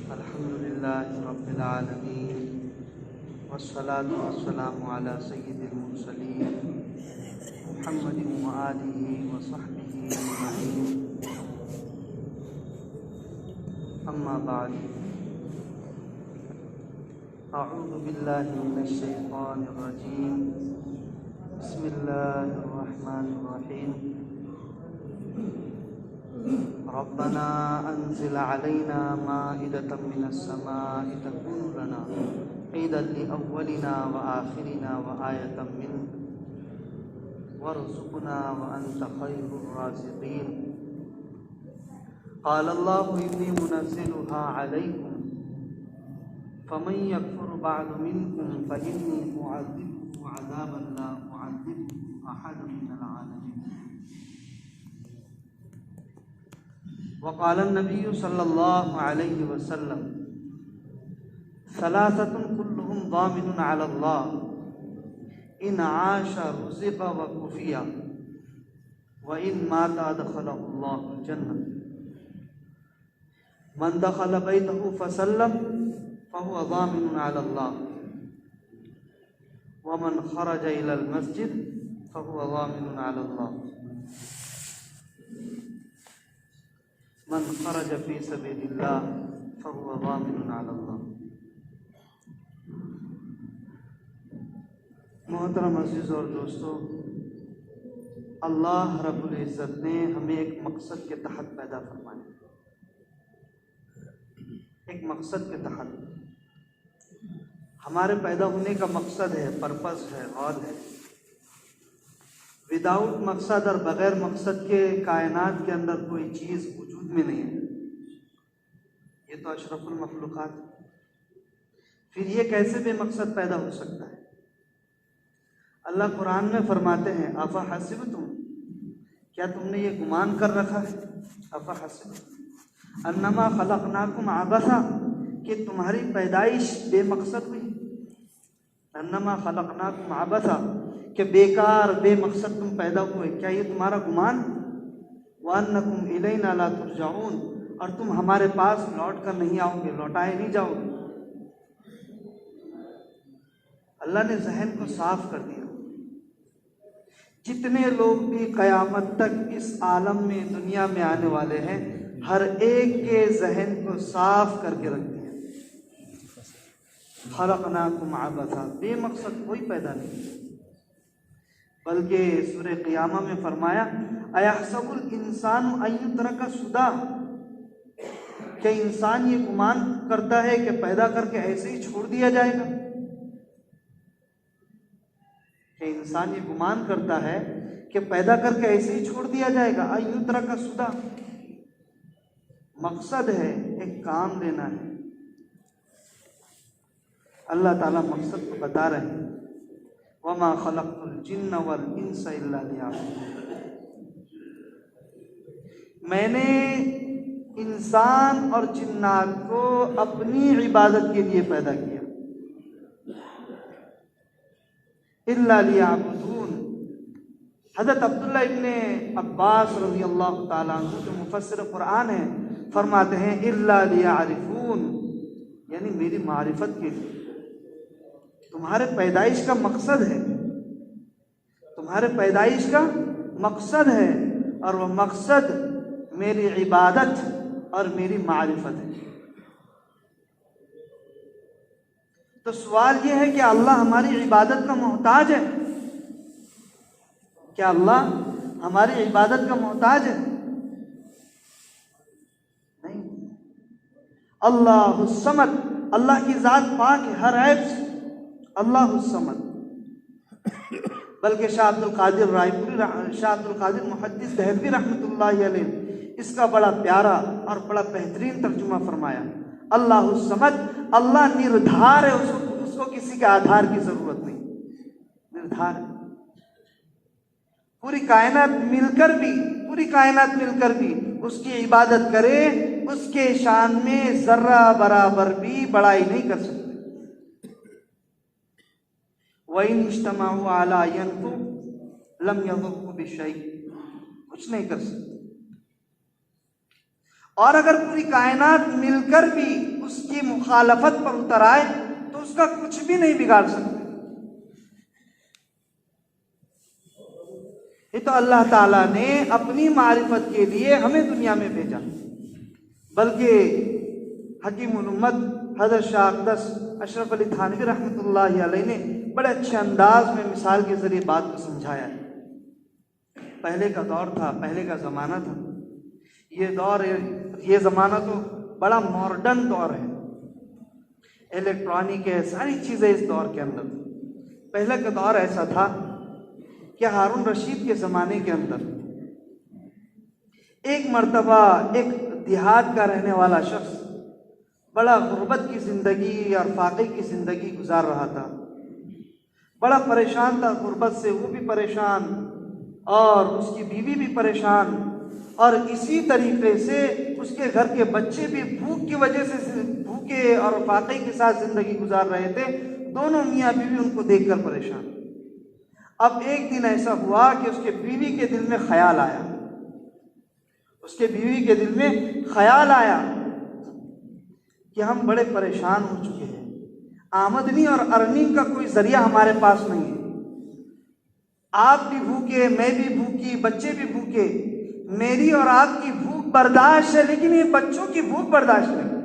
الحمدللہ رب العالمین والصلاة والسلام علی سید المرسلین محمد وآلہ وصحبہ اجمعین، اما بعد، اعوذ باللہ من الشیطان الرجیم، بسم اللہ الرحمن الرحیم، ربنا انزل علينا مائدة من السماء تكون لنا عيدا لأولنا وآخرنا وآية منك وارزقنا وأنت خير الرازقين. قال الله إني منزلها عليكم فمن يكفر بعد منكم فإني أعذبه عذابا لا أعذبه أحدا من العالمين. وقال النبي صلى الله عليه وسلم ثلاثة كلهم ضامن على الله إن عاش رزق وكفي وإن مات أدخله الله الجنة. من دخل بيته فسلم فهو ضامن على الله ومن خرج إلى المسجد فهو ضامن على الله من خرج في سبيل الله فهو ضامن على الله. محترم عزیز اور دوستو، اللہ رب العزت نے ہمیں ایک مقصد کے تحت پیدا فرمایا، ایک مقصد کے تحت. ہمارے پیدا ہونے کا مقصد ہے، پرپس ہے، غرض ہے. وداؤٹ مقصد اور بغیر مقصد کے کائنات کے اندر کوئی چیز وجود میں نہیں ہے. یہ تو اشرف المخلوقات ہے. پھر یہ کیسے بے مقصد پیدا ہو سکتا ہے؟ اللہ قرآن میں فرماتے ہیں افحسبتم، کیا تم نے یہ گمان کر رکھا ہے؟ افحسبتم انما خلقناکم عبثا، کہ تمہاری پیدائش بے مقصد ہوئی. انما خلقناکم عبثا، کہ بیکار بے مقصد تم پیدا ہوئے. کیا یہ تمہارا گمان؟ وَأَنَّكُمْ إِلَيْنَا لَا تُرْجَعُونَ، اور تم ہمارے پاس لوٹ کر نہیں آؤ گے، لوٹائے نہیں جاؤ گے. اللہ نے ذہن کو صاف کر دیا. جتنے لوگ بھی قیامت تک اس عالم میں دنیا میں آنے والے ہیں، ہر ایک کے ذہن کو صاف کر کے رکھ دیا. خلقناکم عبثا، بے مقصد کوئی پیدا نہیں. بلکہ سورہ قیامہ میں فرمایا ایحسب الانسان ان یترک سدی، کہ انسان یہ گمان کرتا ہے کہ پیدا کر کے ایسے ہی چھوڑ دیا جائے گا. کہ انسان یہ گمان کرتا ہے کہ پیدا کر کے ایسے ہی چھوڑ دیا جائے گا. ان یترک سدی، مقصد ہے، ایک کام لینا ہے. اللہ تعالیٰ مقصد کو بتا رہے ہیں وَمَا خَلَقْتُ الْجِنَّ وَالْإِنسَ إِلَّا لِيَعْبُدُونِ، میں نے انسان اور جنات کو اپنی عبادت کے لیے پیدا کیا. إِلَّا لِيَعْبُدُونَ. حضرت عبداللہ ابن عباس رضی اللہ تعالیٰ عنہ جو مفسر قرآن ہیں فرماتے ہیں إِلَّا لِيَعْرِفُونَ، یعنی میری معرفت کے لیے. تمہارے پیدائش کا مقصد ہے، تمہارے پیدائش کا مقصد ہے، اور وہ مقصد میری عبادت اور میری معرفت ہے. تو سوال یہ ہے کہ اللہ ہماری عبادت کا محتاج ہے؟ کیا اللہ ہماری عبادت کا محتاج ہے؟ نہیں. اللہ الصمد، اللہ کی ذات پاک ہے ہر عیب سے. اللہ الصمد. بلکہ شاہ عبد القادر محدث دہلوی رحمۃ اللہ علیہ اس کا بڑا پیارا اور بڑا بہترین ترجمہ فرمایا. اللہ الصمد، اللہ نردھار ہے، اس کو کسی کے آدھار کی ضرورت نہیں، نردھار ہے. پوری کائنات مل کر بھی اس کی عبادت کرے، اس کے شان میں ذرہ برابر بھی بڑائی نہیں کر سکتے. وَإِنِ اجْتَمَعُوا عَلَىٰ يَنْفُوا لَمْ يَضُرُّوا بِشَيْءٍ، کچھ نہیں کر سکتے، اور اگر پوری کائنات مل کر بھی اس کی مخالفت پر اتر آئے تو اس کا کچھ بھی نہیں بگاڑ سکتے۔ یہ تو اللہ تعالیٰ نے اپنی معرفت کے لیے ہمیں دنیا میں بھیجا، بلکہ حکیم الامت حضرت شاہ اقدس اشرف علی تھانوی رحمۃ اللہ علیہ نے بڑے اچھے انداز میں مثال کے ذریعے بات کو سمجھایا ہے۔ پہلے کا دور تھا، پہلے کا زمانہ تھا، یہ زمانہ تو بڑا ماڈرن دور ہے، الیکٹرانک ہے، ساری چیزیں اس دور کے اندر۔ پہلے کا دور ایسا تھا کہ ہارون رشید کے زمانے کے اندر ایک مرتبہ ایک دیہات کا رہنے والا شخص بڑا غربت کی زندگی اور فاقے کی زندگی گزار رہا تھا، بڑا پریشان تھا غربت سے، وہ بھی پریشان اور اس کی بیوی بھی پریشان، اور اسی طریقے سے اس کے گھر کے بچے بھی بھوک کی وجہ سے بھوکے اور فاقے کے ساتھ زندگی گزار رہے تھے، دونوں میاں بیوی ان کو دیکھ کر پریشان۔ اب ایک دن ایسا ہوا کہ اس کے بیوی کے دل میں خیال آیا، کہ ہم بڑے پریشان ہو چکے ہیں، آمدنی اور ارننگ کا کوئی ذریعہ ہمارے پاس نہیں ہے، آپ بھی بھوکے، میں بھی بھوکی، بچے بھی بھوکے، میری اور آپ کی بھوک برداشت ہے لیکن یہ بچوں کی بھوک برداشت نہیں،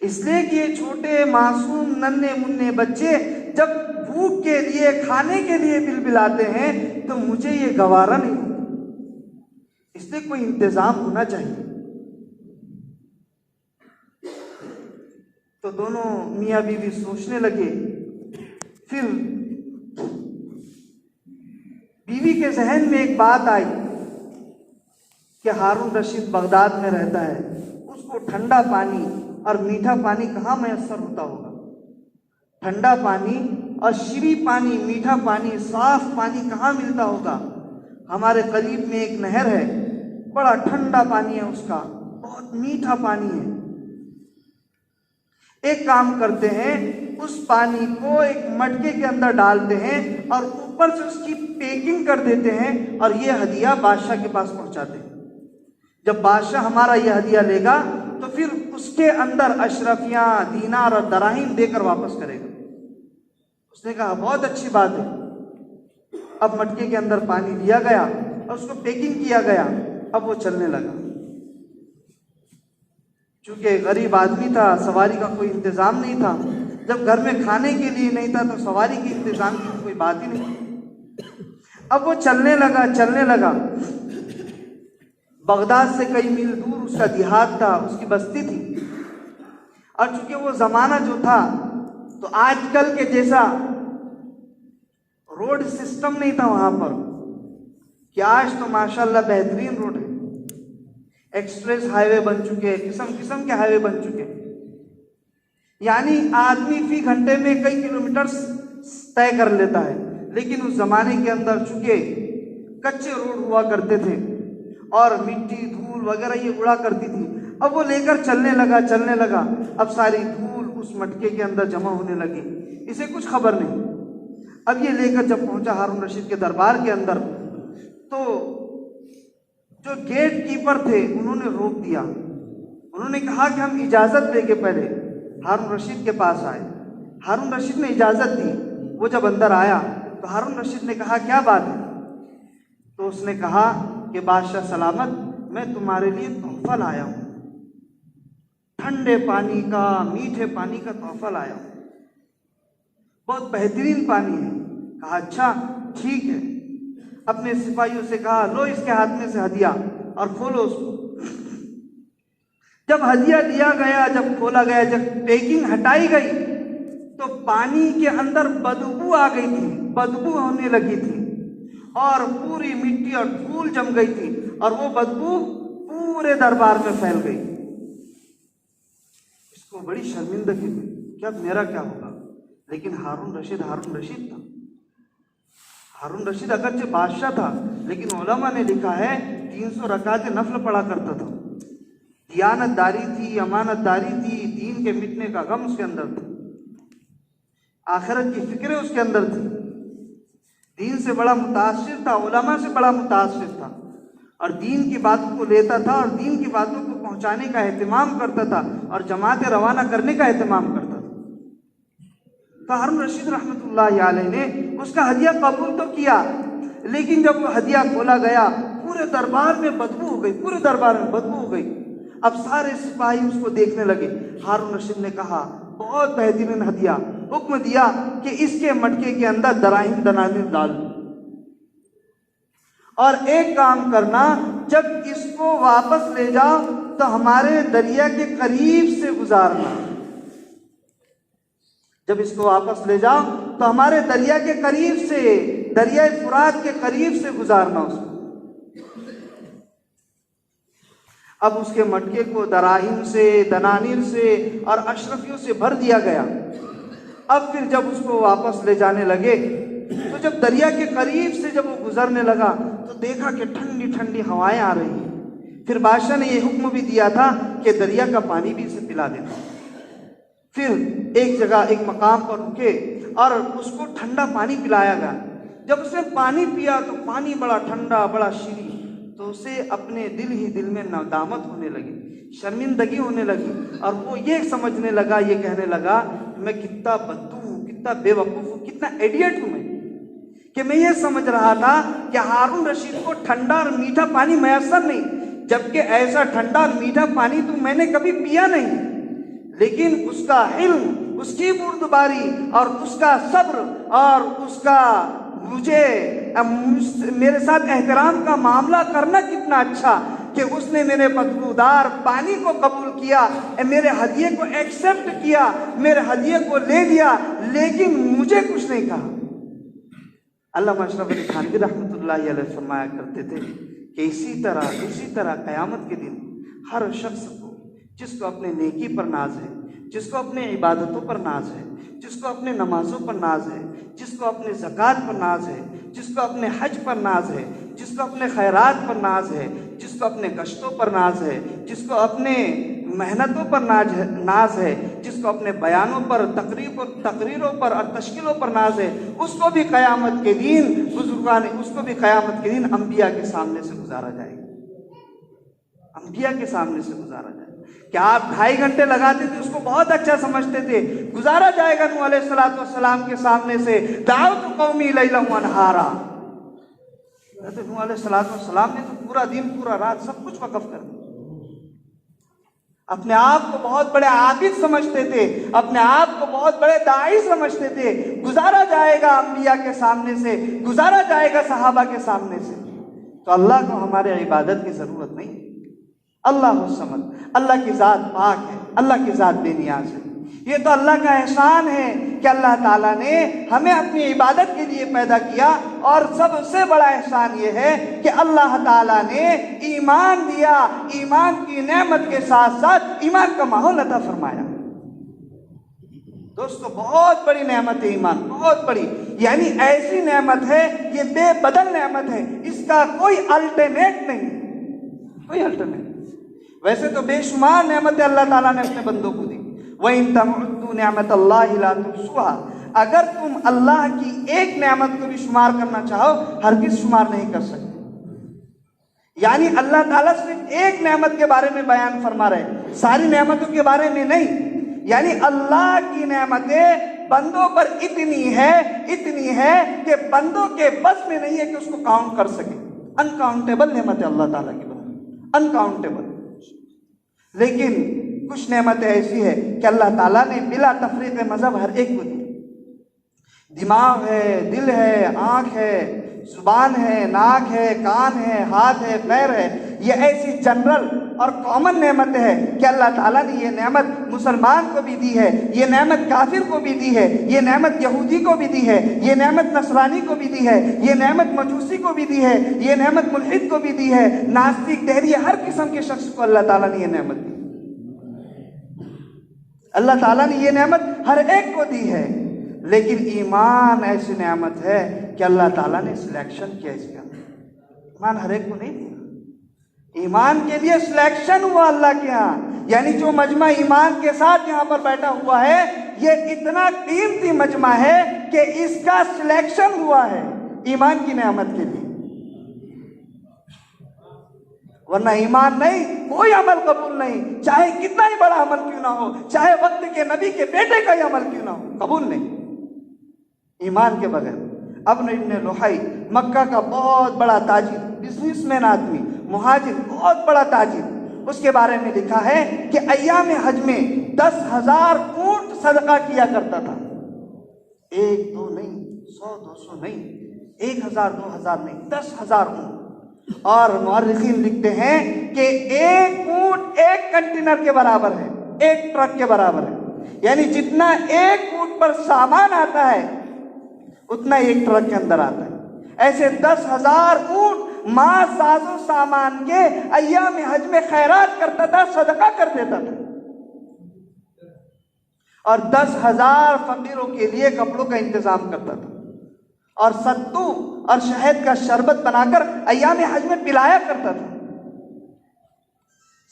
اس لیے کہ یہ چھوٹے معصوم ننھے منھے بچے جب بھوک کے لیے، کھانے کے لیے بلبلاتے ہیں تو مجھے یہ گوارا نہیں ہوتا، اس لیے کوئی انتظام ہونا چاہیے۔ تو دونوں میاں بیوی سوچنے لگے، پھر بیوی کے ذہن میں ایک بات آئی کہ ہارون رشید بغداد میں رہتا ہے، اس کو ٹھنڈا پانی اور میٹھا پانی کہاں میسر ہوتا ہوگا؟ ٹھنڈا پانی اور شیریں پانی، میٹھا پانی، صاف پانی کہاں ملتا ہوگا؟ ہمارے قریب میں ایک نہر ہے، بڑا ٹھنڈا پانی ہے، اس کا بہت میٹھا پانی ہے۔ ایک کام کرتے ہیں، اس پانی کو ایک مٹکے کے اندر ڈالتے ہیں اور اوپر سے اس کی پیکنگ کر دیتے ہیں اور یہ ہدیہ بادشاہ کے پاس پہنچاتے ہیں۔ جب بادشاہ ہمارا یہ ہدیہ لے گا تو پھر اس کے اندر اشرفیاں، دینار اور دراہیم دے کر واپس کرے گا۔ اس نے کہا بہت اچھی بات ہے۔ اب مٹکے کے اندر پانی دیا گیا اور اس کو پیکنگ کیا گیا، اب وہ چلنے لگا۔ چونکہ غریب آدمی تھا، سواری کا کوئی انتظام نہیں تھا، جب گھر میں کھانے کے لیے نہیں تھا تو سواری کے انتظام کی کوئی بات ہی نہیں۔ اب وہ چلنے لگا، بغداد سے کئی میل دور اس کا دیہات تھا، اس کی بستی تھی، اور چونکہ وہ زمانہ جو تھا تو آج کل کے جیسا روڈ سسٹم نہیں تھا وہاں پر، کہ آج تو ماشاءاللہ بہترین روڈ ہے، ایکسپریس ہائی وے بن چکے، قسم قسم کے ہائی وے بن چکے، یعنی آدمی فی گھنٹے میں کئی کلومیٹرز طے کر لیتا ہے۔ لیکن اس زمانے کے اندر چونکہ کچے روڈ ہوا کرتے تھے اور مٹی دھول وغیرہ یہ اڑا کرتی تھی، اب وہ لے کر چلنے لگا، اب ساری دھول اس مٹکے کے اندر جمع ہونے لگی، اسے کچھ خبر نہیں۔ اب یہ لے کر جب پہنچا ہارون رشید کے دربار کے اندر تو جو گیٹ کیپر تھے انہوں نے روک دیا، انہوں نے کہا کہ ہم اجازت لے کے پہلے ہارون رشید کے پاس آئے۔ ہارون رشید نے اجازت دی، وہ جب اندر آیا تو ہارون رشید نے کہا کیا بات ہے؟ تو اس نے کہا کہ بادشاہ سلامت، میں تمہارے لیے تحفہ لایا ہوں، ٹھنڈے پانی کا، میٹھے پانی کا تحفہ لایا ہوں، بہت بہترین پانی ہے۔ کہا اچھا ٹھیک ہے۔ اپنے سپاہیوں سے کہا لو اس کے ہاتھ میں سے ہدیہ اور کھولو اس کو۔ جب ہدیہ دیا گیا، جب کھولا گیا، جب پیکنگ ہٹائی گئی تو پانی کے اندر بدبو آ گئی تھی، بدبو ہونے لگی تھی اور پوری مٹی اور دھول جم گئی تھی اور وہ بدبو پورے دربار میں پھیل گئی۔ اس کو بڑی شرمندگی ہوئی کہ اب میرا کیا ہوگا؟ لیکن ہارون رشید تھا۔ ہارون رشید اگرچہ بادشاہ تھا لیکن علماء نے لکھا ہے 300 رکعت نفل پڑھا کرتا تھا، دیانت داری تھی، امانت داری تھی، دین کے مٹنے کا غم اس کے اندر تھا، آخرت کی فکریں اس کے اندر تھی، دین سے بڑا متاثر تھا، علماء سے بڑا متاثر تھا، اور دین کی باتوں کو لیتا تھا اور دین کی باتوں کو پہنچانے کا اہتمام کرتا تھا اور جماعتیں روانہ کرنے کا اہتمام کرتا تھا۔ تو ہارون رشید رحمۃ اللہ علیہ نے اس کا ہدیہ قبول تو کیا، لیکن جب وہ ہدیہ کھولا گیا پورے دربار میں بدبو ہو گئی، پورے دربار میں بدبو ہو گئی۔ اب سارے سپاہی اس کو دیکھنے لگے۔ ہارون رشید نے کہا بہت بہترین ہدیہ، حکم دیا کہ اس کے مٹکے کے اندر دراہم دنانیر ڈال دو، اور ایک کام کرنا، جب اس کو واپس لے جاؤ تو ہمارے دریا کے قریب سے گزارنا، جب اس کو واپس لے جاؤ تو ہمارے دریا کے قریب سے، دریائے فرات کے قریب سے گزارنا اس کو۔ اب اس کے مٹکے کو دراہم سے، دنانیر سے اور اشرفیوں سے بھر دیا گیا۔ اب پھر جب اس کو واپس لے جانے لگے تو جب دریا کے قریب سے جب وہ گزرنے لگا تو دیکھا کہ ٹھنڈی ٹھنڈی ہوائیں آ رہی ہیں۔ پھر بادشاہ نے یہ حکم بھی دیا تھا کہ دریا کا پانی بھی اسے پلا دینا۔ پھر ایک جگہ، ایک مقام پر رکے اور اس کو ٹھنڈا پانی پلایا گیا۔ جب اس نے پانی پیا تو پانی بڑا ٹھنڈا، بڑا شیریں، تو اسے اپنے دل ہی دل میں ندامت ہونے لگی، شرمندگی ہونے لگی، اور وہ یہ سمجھنے لگا، یہ کہنے لگا میں کتنا بدو ہوں، کتنا بے وقوف ہوں، کتنا ایڈیٹ ہوں میں، کہ میں یہ سمجھ رہا تھا کہ ہارون رشید کو ٹھنڈا اور میٹھا پانی میسر نہیں، جبکہ ایسا ٹھنڈا اور میٹھا پانی تو میں نے کبھی پیا نہیں۔ لیکن اس کا علم، اس کی بردباری اور اس کا صبر اور اس کا میرے ساتھ احترام کا معاملہ کرنا کتنا اچھا کہ اس نے میرے بدبودار پانی کو قبول کیا، میرے ہدیے کو ایکسپٹ کیا، میرے ہدیے کو لے لیا، لیکن مجھے کچھ نہیں کہا۔ علامہ اشرف علی تھانوی رحمۃ اللہ علیہ فرمایا کرتے تھے کہ اسی طرح قیامت کے دن ہر شخص کو، جس کو اپنے نیکی پر ناز ہے، جس کو اپنے عبادتوں پر ناز ہے، جس کو اپنے نمازوں پر ناز ہے، جس کو اپنے زکوٰۃ پر ناز ہے، جس کو اپنے حج پر ناز ہے، جس کو اپنے خیرات پر ناز ہے، جس کو اپنے گشتوں پر ناز ہے، جس کو اپنے محنتوں پر ناز ہے، جس کو اپنے بیانوں پر، تقریروں پر اور تشکیلوں پر ناز ہے، اس کو بھی قیامت کے دن بزرگان، اس کو بھی قیامت کے دن انبیاء کے سامنے سے گزارا جائے گا، انبیاء کے سامنے سے گزارا جائے گا۔ کیا آپ 2.5 گھنٹے لگاتے تھے، اس کو بہت اچھا سمجھتے تھے، گزارا جائے گا نوح علیہ السلام کے سامنے سے، دعوت قومی لیلا ونہارا۔ نوح علیہ السلام نے تو پورا دن، پورا رات سب کچھ وقف کر دیا۔ اپنے آپ کو بہت بڑے عابد سمجھتے تھے، اپنے آپ کو بہت بڑے داعی سمجھتے تھے، گزارا جائے گا انبیاء کے سامنے سے، گزارا جائے گا صحابہ کے سامنے سے۔ تو اللہ کو ہمارے عبادت کی ضرورت نہیں، اللہ الصمد، اللہ کی ذات پاک ہے، اللہ کی ذات بے نیاز ہے۔ یہ تو اللہ کا احسان ہے کہ اللہ تعالیٰ نے ہمیں اپنی عبادت کے لیے پیدا کیا، اور سب سے بڑا احسان یہ ہے کہ اللہ تعالیٰ نے ایمان دیا، ایمان کی نعمت کے ساتھ ساتھ ایمان کا ماحول عطا فرمایا۔ دوستو بہت بڑی نعمت ہے ایمان، بہت بڑی، یعنی ایسی نعمت ہے، یہ بے بدل نعمت ہے، اس کا کوئی الٹرنیٹ نہیں، کوئی الٹرنیٹ۔ ویسے تو بے شمار نعمتیں اللہ تعالیٰ نے اپنے بندوں کو دی، وَإِن تَعُدُّوا نِعْمَتَ اللَّهِ لَا تُحْصُوهَا، اگر تم اللہ کی ایک نعمت کو بھی شمار کرنا چاہو ہرگز شمار نہیں کر سکتے۔ یعنی اللہ تعالیٰ صرف ایک نعمت کے بارے میں بیان فرما رہے، ساری نعمتوں کے بارے میں نہیں۔ یعنی اللہ کی نعمتیں بندوں پر اتنی ہے کہ بندوں کے بس میں نہیں ہے کہ اس کو کاؤنٹ کر سکے۔ انکاؤنٹیبل نعمت ہے اللہ تعالیٰ کی بندوں، انکاؤنٹیبل۔ لیکن کچھ نعمتیں ایسی ہے کہ اللہ تعالیٰ نے بلا تفریق مذہب ہر ایک کو دی۔ دماغ ہے، دل ہے، آنکھ ہے، زبان ہے، ناک ہے، کان ہے، ہاتھ ہے، پیر ہے، یہ ایسی جنرل اور کامن نعمت ہے کہ اللہ تعالیٰ نے یہ نعمت مسلمان کو بھی دی ہے، یہ نعمت کافر کو بھی دی ہے، یہ نعمت یہودی کو بھی دی ہے، یہ نعمت نصرانی کو بھی دی ہے، یہ نعمت مجوسی کو بھی دی ہے، یہ نعمت ملحد کو بھی دی ہے، ناستک، دہری، ہر قسم کے شخص کو اللہ تعالیٰ نے یہ نعمت دی۔ اللہ تعالیٰ نے یہ نعمت ہر ایک کو دی ہے، لیکن ایمان ایسی نعمت ہے کہ اللہ تعالیٰ نے سلیکشن کیا اس کے اندر۔ ایمان ہر ایک کو نہیں دیا، ایمان کے لیے سلیکشن ہوا اللہ کے ہاں۔ یعنی جو مجمع ایمان کے ساتھ یہاں پر بیٹھا ہوا ہے، یہ اتنا قیمتی مجمع ہے کہ اس کا سلیکشن ہوا ہے، ایمان کی نعمت کے لیے، ورنہ ایمان نہیں کوئی عمل قبول نہیں، چاہے کتنا ہی بڑا عمل کیوں نہ ہو، چاہے وقت کے نبی کے بیٹے کا ہی عمل کیوں نہ ہو، قبول نہیں ایمان کے بغیر۔ ابن ابن لحی مکہ کا بہت بڑا تاجر، بزنس مین آدمی، مہاجر، بہت بڑا تاجر، اس کے بارے میں لکھا ہے کہ ایام حج میں 10,000 اونٹ صدقہ کیا کرتا تھا، 1 2 نہیں، 100 200 نہیں، 1,000 2,000 نہیں، 10,000 اونٹ۔ اور مورخین لکھتے ہیں کہ 1 اونٹ 1 کنٹینر کے برابر ہے، 1 ٹرک کے برابر ہے، یعنی جتنا 1 اونٹ پر سامان آتا ہے اتنا 1 ٹرک کے اندر آتا ہے۔ ایسے 10,000 اونٹ ماں ساز و سامان کے ایام حج میں خیرات کرتا تھا، صدقہ کر دیتا تھا، اور 10,000 فقیروں کے لیے کپڑوں کا انتظام کرتا تھا، اور ستو اور شہد کا شربت بنا کر ایام حج میں پلایا کرتا تھا۔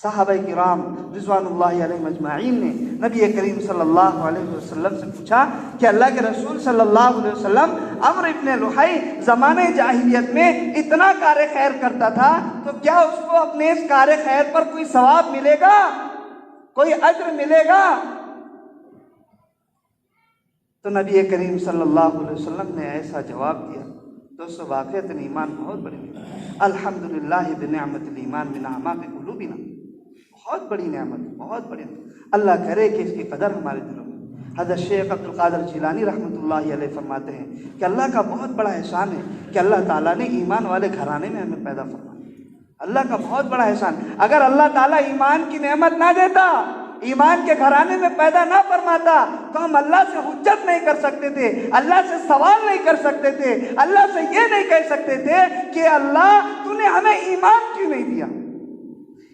صحابہ کرام رضوان اللہ علیہم اجمعین نے نبی کریم صلی اللہ علیہ وسلم سے پوچھا کہ اللہ کے رسول صلی اللہ علیہ وسلم، عمرو ابن لحی زمانے جاہلیت میں اتنا کار خیر کرتا تھا، تو کیا اس کو اپنے اس کار خیر پر کوئی ثواب ملے گا، کوئی اجر ملے گا؟ تو نبی کریم صلی اللہ علیہ وسلم نے ایسا جواب دیا، دوستو واقعتاً ایمان بہت بڑی نعمت، الحمدللہ بنعمت الایمان من اعماق قلوبنا، بہت بڑی نعمت، بہت بڑی نعمت، اللہ کرے کہ اس کی قدر ہمارے دلوں میں۔ حضرت شیخ عبد القادر جیلانی رحمۃ اللہ علیہ فرماتے ہیں کہ اللہ کا بہت بڑا احسان ہے کہ اللہ تعالیٰ نے ایمان والے گھرانے میں ہمیں پیدا فرمایا، اللہ کا بہت بڑا احسان۔ اگر اللہ تعالیٰ ایمان کی نعمت نہ دیتا، ایمان کے گھرانے میں پیدا نہ فرماتا، تو ہم اللہ سے حجت نہیں کر سکتے تھے، اللہ سے سوال نہیں کر سکتے تھے، اللہ سے یہ نہیں کہہ سکتے تھے کہ اللہ تو نے ہمیں ایمان کیوں نہیں دیا۔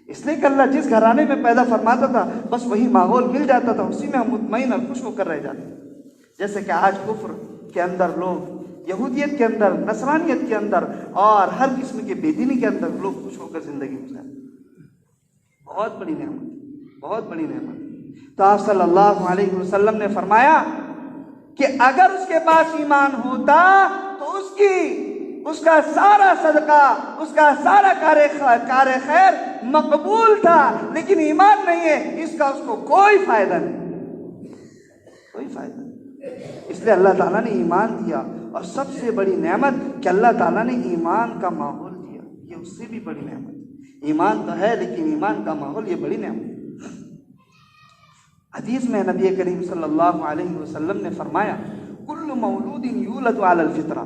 اس لیے کہ اللہ جس گھرانے میں پیدا فرماتا تھا بس وہی ماحول مل جاتا تھا، اسی میں ہم مطمئن اور خوش ہو کر رہ جاتے۔ جیسے کہ آج کفر کے اندر لوگ، یہودیت کے اندر، نصرانیت کے اندر اور ہر قسم کے بے دینی کے اندر لوگ خوش ہو کر زندگی گزارتے، بہت بڑی نعمت، بہت بڑی نعمت۔ تو آپ صلی اللہ علیہ وسلم نے فرمایا کہ اگر اس کے پاس ایمان ہوتا تو اس کا سارا صدقہ، اس کا سارا کار خیر مقبول تھا، لیکن ایمان نہیں ہے، اس کا اس کو کوئی فائدہ نہیں، کوئی فائدہ نہیں۔ اس لیے اللہ تعالیٰ نے ایمان دیا، اور سب سے بڑی نعمت کہ اللہ تعالیٰ نے ایمان کا ماحول دیا، یہ اس سے بھی بڑی نعمت۔ ایمان تو ہے لیکن ایمان کا ماحول، یہ بڑی نعمت۔ حدیث میں نبی کریم صلی اللہ علیہ وسلم نے فرمایا کل مولود یولد علی الفطرہ،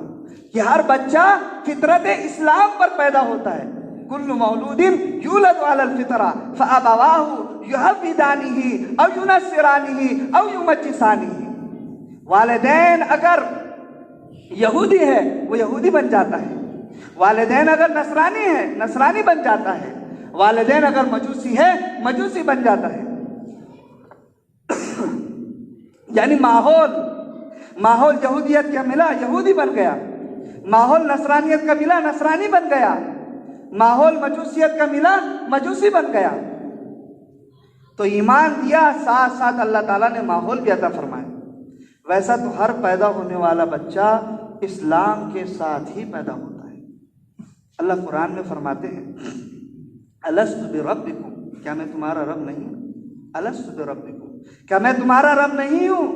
کہ ہر بچہ فطرت اسلام پر پیدا ہوتا ہے۔ کل مولود یولد علی الفطرہ فابواہ یحودانہ او ینصرانہ او یمجسانہ، والدین اگر یہودی ہے وہ یہودی بن جاتا ہے، والدین اگر نصرانی ہے نصرانی بن جاتا ہے، والدین اگر مجوسی ہے مجوسی بن جاتا ہے۔ یعنی ماحول یہودیت کا ملا یہودی بن گیا، ماحول نصرانیت کا ملا نصرانی بن گیا، ماحول مجوسیت کا ملا مجوسی بن گیا۔ تو ایمان دیا، ساتھ ساتھ اللہ تعالیٰ نے ماحول بھی عطا فرمایا۔ ویسا تو ہر پیدا ہونے والا بچہ اسلام کے ساتھ ہی پیدا ہوتا ہے۔ اللہ قرآن میں فرماتے ہیں الست بربکم، کیا میں تمہارا رب نہیں ہوں؟ الست بربکم، کیا میں تمہارا رب نہیں ہوں؟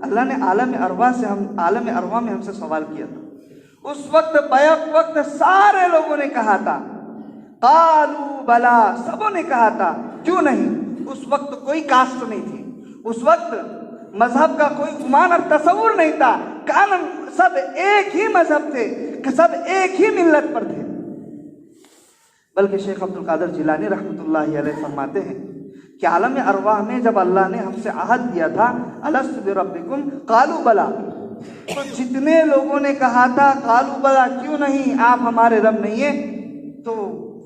اللہ نے عالم ارواح میں ہم سے سوال کیا تھا، اس وقت بیک وقت سارے لوگوں نے کہا تھا قالوا بلا، سبوں نے کہا تھا کیوں نہیں۔ اس وقت کوئی کاسٹ نہیں تھی، اس وقت مذہب کا کوئی گمان اور تصور نہیں تھا، کانن سب ایک ہی مذہب تھے، سب ایک ہی ملت پر تھے۔ بلکہ شیخ عبد القادر جیلانی رحمۃ اللہ علیہ فرماتے ہیں کہ عالم ارواح میں جب اللہ نے ہم سے عہد کیا تھا الست بربکم قالوا بلا، تو جتنے لوگوں نے کہا تھا قالوا بلا کیوں نہیں آپ ہمارے رب نہیں ہیں، تو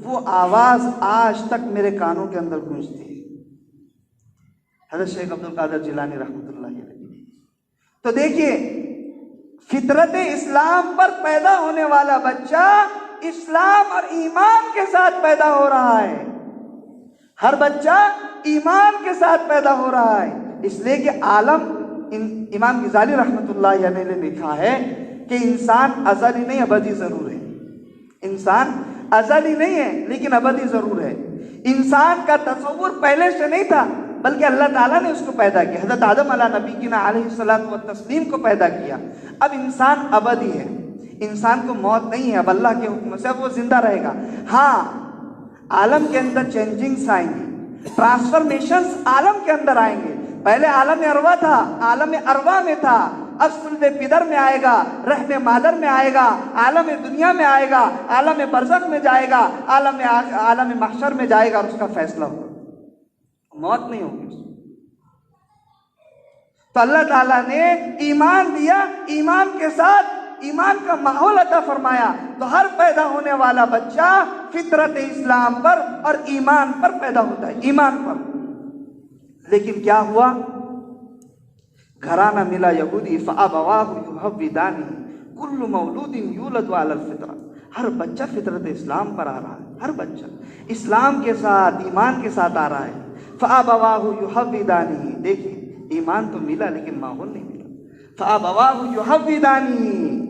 وہ آواز آج تک میرے کانوں کے اندر گونجتی ہے۔ حضرت شیخ عبد القادر جیلانی رحمۃ اللہ علیہ۔ تو دیکھیے فطرت اسلام پر پیدا ہونے والا بچہ اسلام اور ایمان کے ساتھ پیدا ہو رہا ہے، ہر بچہ ایمان کے ساتھ پیدا ہو رہا ہے۔ اس لیے کہ عالم امام غزالی رحمۃ اللہ علیہ نے لکھا ہے کہ کہ انسان ازلی نہیں ابدی ضرور ہے. انسان ازلی نہیں ہے لیکن ابدی ضرور ہے. انسان کا تصور پہلے سے نہیں تھا بلکہ اللہ تعالیٰ نے اس کو پیدا کیا. حضرت آدم علیہ نبینا علیہ الصلوۃ والتسلیم کو پیدا کیا. اب انسان ابدی ہے. انسان کو موت نہیں ہے. اب اللہ کے حکم سے اب وہ زندہ رہے گا. ہاں عالم کے اندر چینجنگز آئیں گے, ٹرانسفارمیشنز عالم کے اندر آئیں گے. پہلے عالم ارواح تھا, عالم ارواح میں تھا, اب صلب پدر میں آئے گا, رحم مادر میں آئے گا, عالم دنیا میں آئے گا, عالم برزخ میں جائے گا, عالم محشر میں جائے گا اور اس کا فیصلہ ہوگا. موت نہیں ہوگی اس میں. تو اللہ تعالیٰ نے ایمان دیا, ایمان کے ساتھ ایمان کا ماحول عطا فرمایا. تو ہر پیدا ہونے والا بچہ فطرت اسلام پر اور ایمان پر پیدا ہوتا ہے, ایمان پر. لیکن کیا ہوا؟ گھرانہ ملا یہودی فابواہ یحودانہ کل مولود یولد علی الفطرہ. ہر بچہ فطرت اسلام پر آ رہا ہے, ہر بچہ اسلام کے ساتھ ایمان کے ساتھ آ رہا ہے. فابواہ یحودانہ, دیکھیے ایمان تو ملا لیکن ماحول نہیں ملا. فابواہ یحودانہ,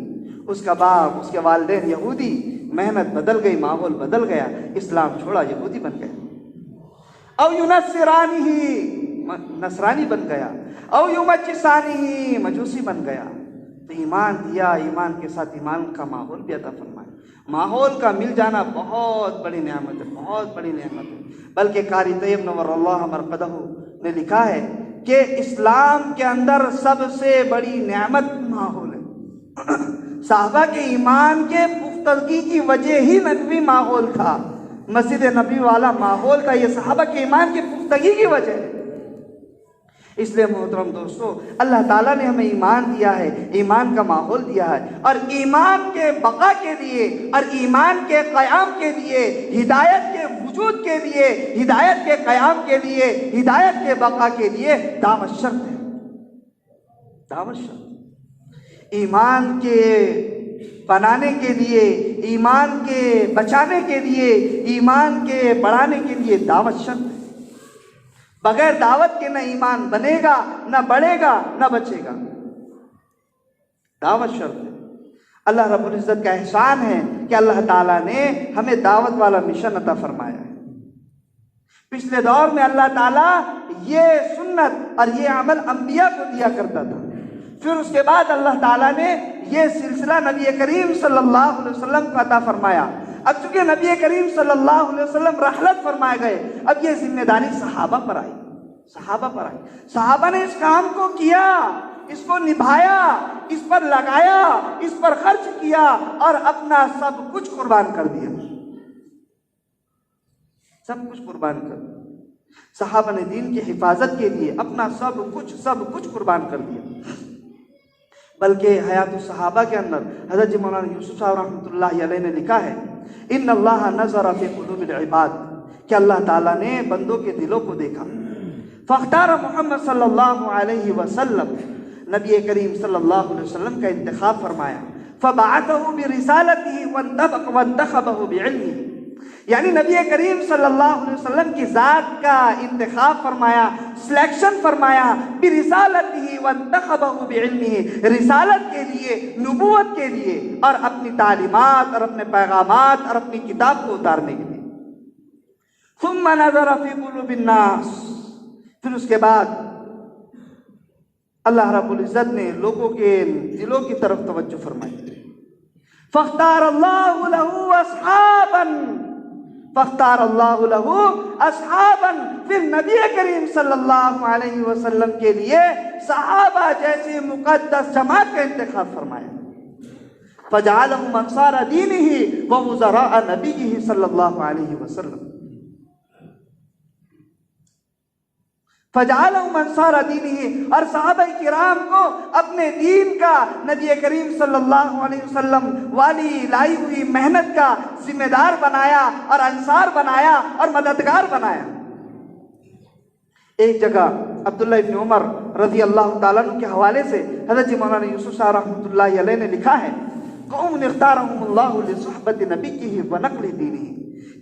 اس کا باپ, اس کے والدین یہودی, محنت بدل گئی, ماحول بدل گیا, اسلام چھوڑا, یہودی بن گئے. او ینصرانہ, نصرانی بن گیا. او یمجسانہ, مجوسی بن گیا. تو ایمان دیا, ایمان کے ساتھ ایمان کا ماحول بھی عطا فرمایا. ماحول کا مل جانا بہت بڑی نعمت ہے, بہت بڑی نعمت ہے. بلکہ قاری طیب نور اللہ مرقدہ نے لکھا ہے کہ اسلام کے اندر سب سے بڑی نعمت ماحول ہے. صحابہ کے ایمان کے پختگی کی وجہ ہی نبوی ماحول تھا, مسجد نبی والا ماحول تھا, یہ صحابہ کے ایمان کی پختگی کی وجہ ہے. اس لیے محترم دوستو, اللہ تعالیٰ نے ہمیں ایمان دیا ہے, ایمان کا ماحول دیا ہے, اور ایمان کے بقا کے لیے اور ایمان کے قیام کے لیے, ہدایت کے وجود کے لیے, ہدایت کے قیام کے لیے, ہدایت کے بقا کے لیے دعوت شرط ہے, دعوت شرط. ایمان کے بنانے کے لیے, ایمان کے بچانے کے لیے, ایمان کے بڑھانے کے لیے دعوت شرط ہے. بغیر دعوت کے نہ ایمان بنے گا, نہ بڑھے گا, نہ بچے گا. دعوت شرط ہے. اللہ رب العزت کا احسان ہے کہ اللہ تعالیٰ نے ہمیں دعوت والا مشن عطا فرمایا ہے. پچھلے دور میں اللہ تعالیٰ یہ سنت اور یہ عمل انبیاء کو دیا کرتا تھا. پھر اس کے بعد اللہ تعالیٰ نے یہ سلسلہ نبی کریم صلی اللہ علیہ وسلم کو عطا فرمایا. اب چونکہ نبی کریم صلی اللہ علیہ وسلم رحلت فرمائے گئے, اب یہ ذمہ داری صحابہ پر آئی, صحابہ پر آئی. صحابہ نے اس کام کو کیا, اس کو نبھایا, اس پر لگایا, اس پر خرچ کیا اور اپنا سب کچھ قربان کر دیا, سب کچھ قربان کر دیا. صحابہ نے دین کی حفاظت کے لیے اپنا سب کچھ قربان کر دیا. بلکہ حیات الصحابہ کے اندر حضرت مولانا یوسف صاحب رحمۃ اللہ علیہ نے لکھا ہے, ان اللہ نظر فی قلوب العباد, کہ اللہ تعالیٰ نے بندوں کے دلوں کو دیکھا. فاختار محمد صلی اللہ علیہ وسلم, نبی کریم صلی اللہ علیہ وسلم کا انتخاب فرمایا. فبعثه برسالته وانتخبه بعلمه, یعنی نبی کریم صلی اللہ علیہ وسلم کی ذات کا انتخاب فرمایا, سلیکشن فرمایا. برسالته وانتخبه بعلمه, رسالت کے لیے, نبوت کے لیے, اور اپنی تعلیمات اور اپنے پیغامات اور اپنی کتاب کو اتارنے کے لیے. ثم نظر فی قلوب الناس, پھر اس کے بعد اللہ رب العزت نے لوگوں کے دلوں کی طرف توجہ فرمائی. فاختار اللہ له اصحابا, فاختار اللہ له اصحابا, پھر نبی کریم صلی اللہ علیہ وسلم کے لیے صحابہ جیسی مقدس جماعت کا انتخاب فرمایا. فجعلهم انصار دینه ووزراء نبیه صلی اللہ علیہ وسلم. فجعلهم انصار دینه, اور صحابہ کرام کو اپنے دین کا, نبی کریم صلی اللہ علیہ وسلم والی لائی ہوئی محنت کا ذمہ دار بنایا اور انصار بنایا اور مددگار بنایا. ایک جگہ عبداللہ ابن عمر رضی اللہ تعالیٰ عنہ کے حوالے سے حضرت مولانا یوسف صاحب رحمۃ اللہ علیہ نے لکھا ہے, قوم اختارهم اللہ لصحبت نبیہ ونقل دینہ,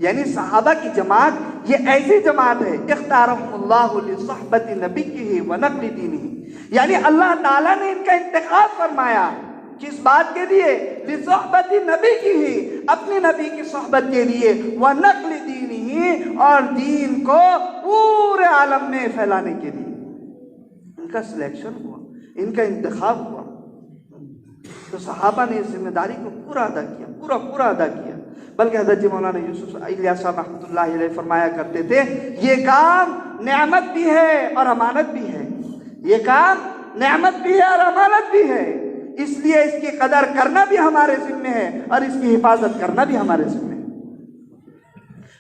یعنی صحابہ کی جماعت یہ ایسی جماعت ہے, اختارهم اللہ لصحبت نبیہ ونقل دینہ, یعنی اللہ تعالیٰ نے ان کا انتخاب فرمایا کس بات کے لیے؟ لصحبت نبی کی ہی، اپنی نبی کی صحبت کے لیے، ونقل دین ہی، اور دین کو پورے عالم میں پھیلانے کے لیے۔ ان کا سلیکشن ہوا، ان کا انتخاب ہوا، تو صحابہ نے اس ذمہ داری کو پورا ادا کیا، پورا ادا کیا۔ بلکہ حضرت مولانا یوسف الیاس صاحب رحمۃ اللہ علیہ فرمایا کرتے تھے، یہ کام نعمت بھی ہے اور امانت بھی ہے، یہ کام نعمت بھی ہے اور امانت بھی ہے، اس لیے اس کی قدر کرنا بھی ہمارے ذمہ ہے اور اس کی حفاظت کرنا بھی ہمارے ذمہ ہے۔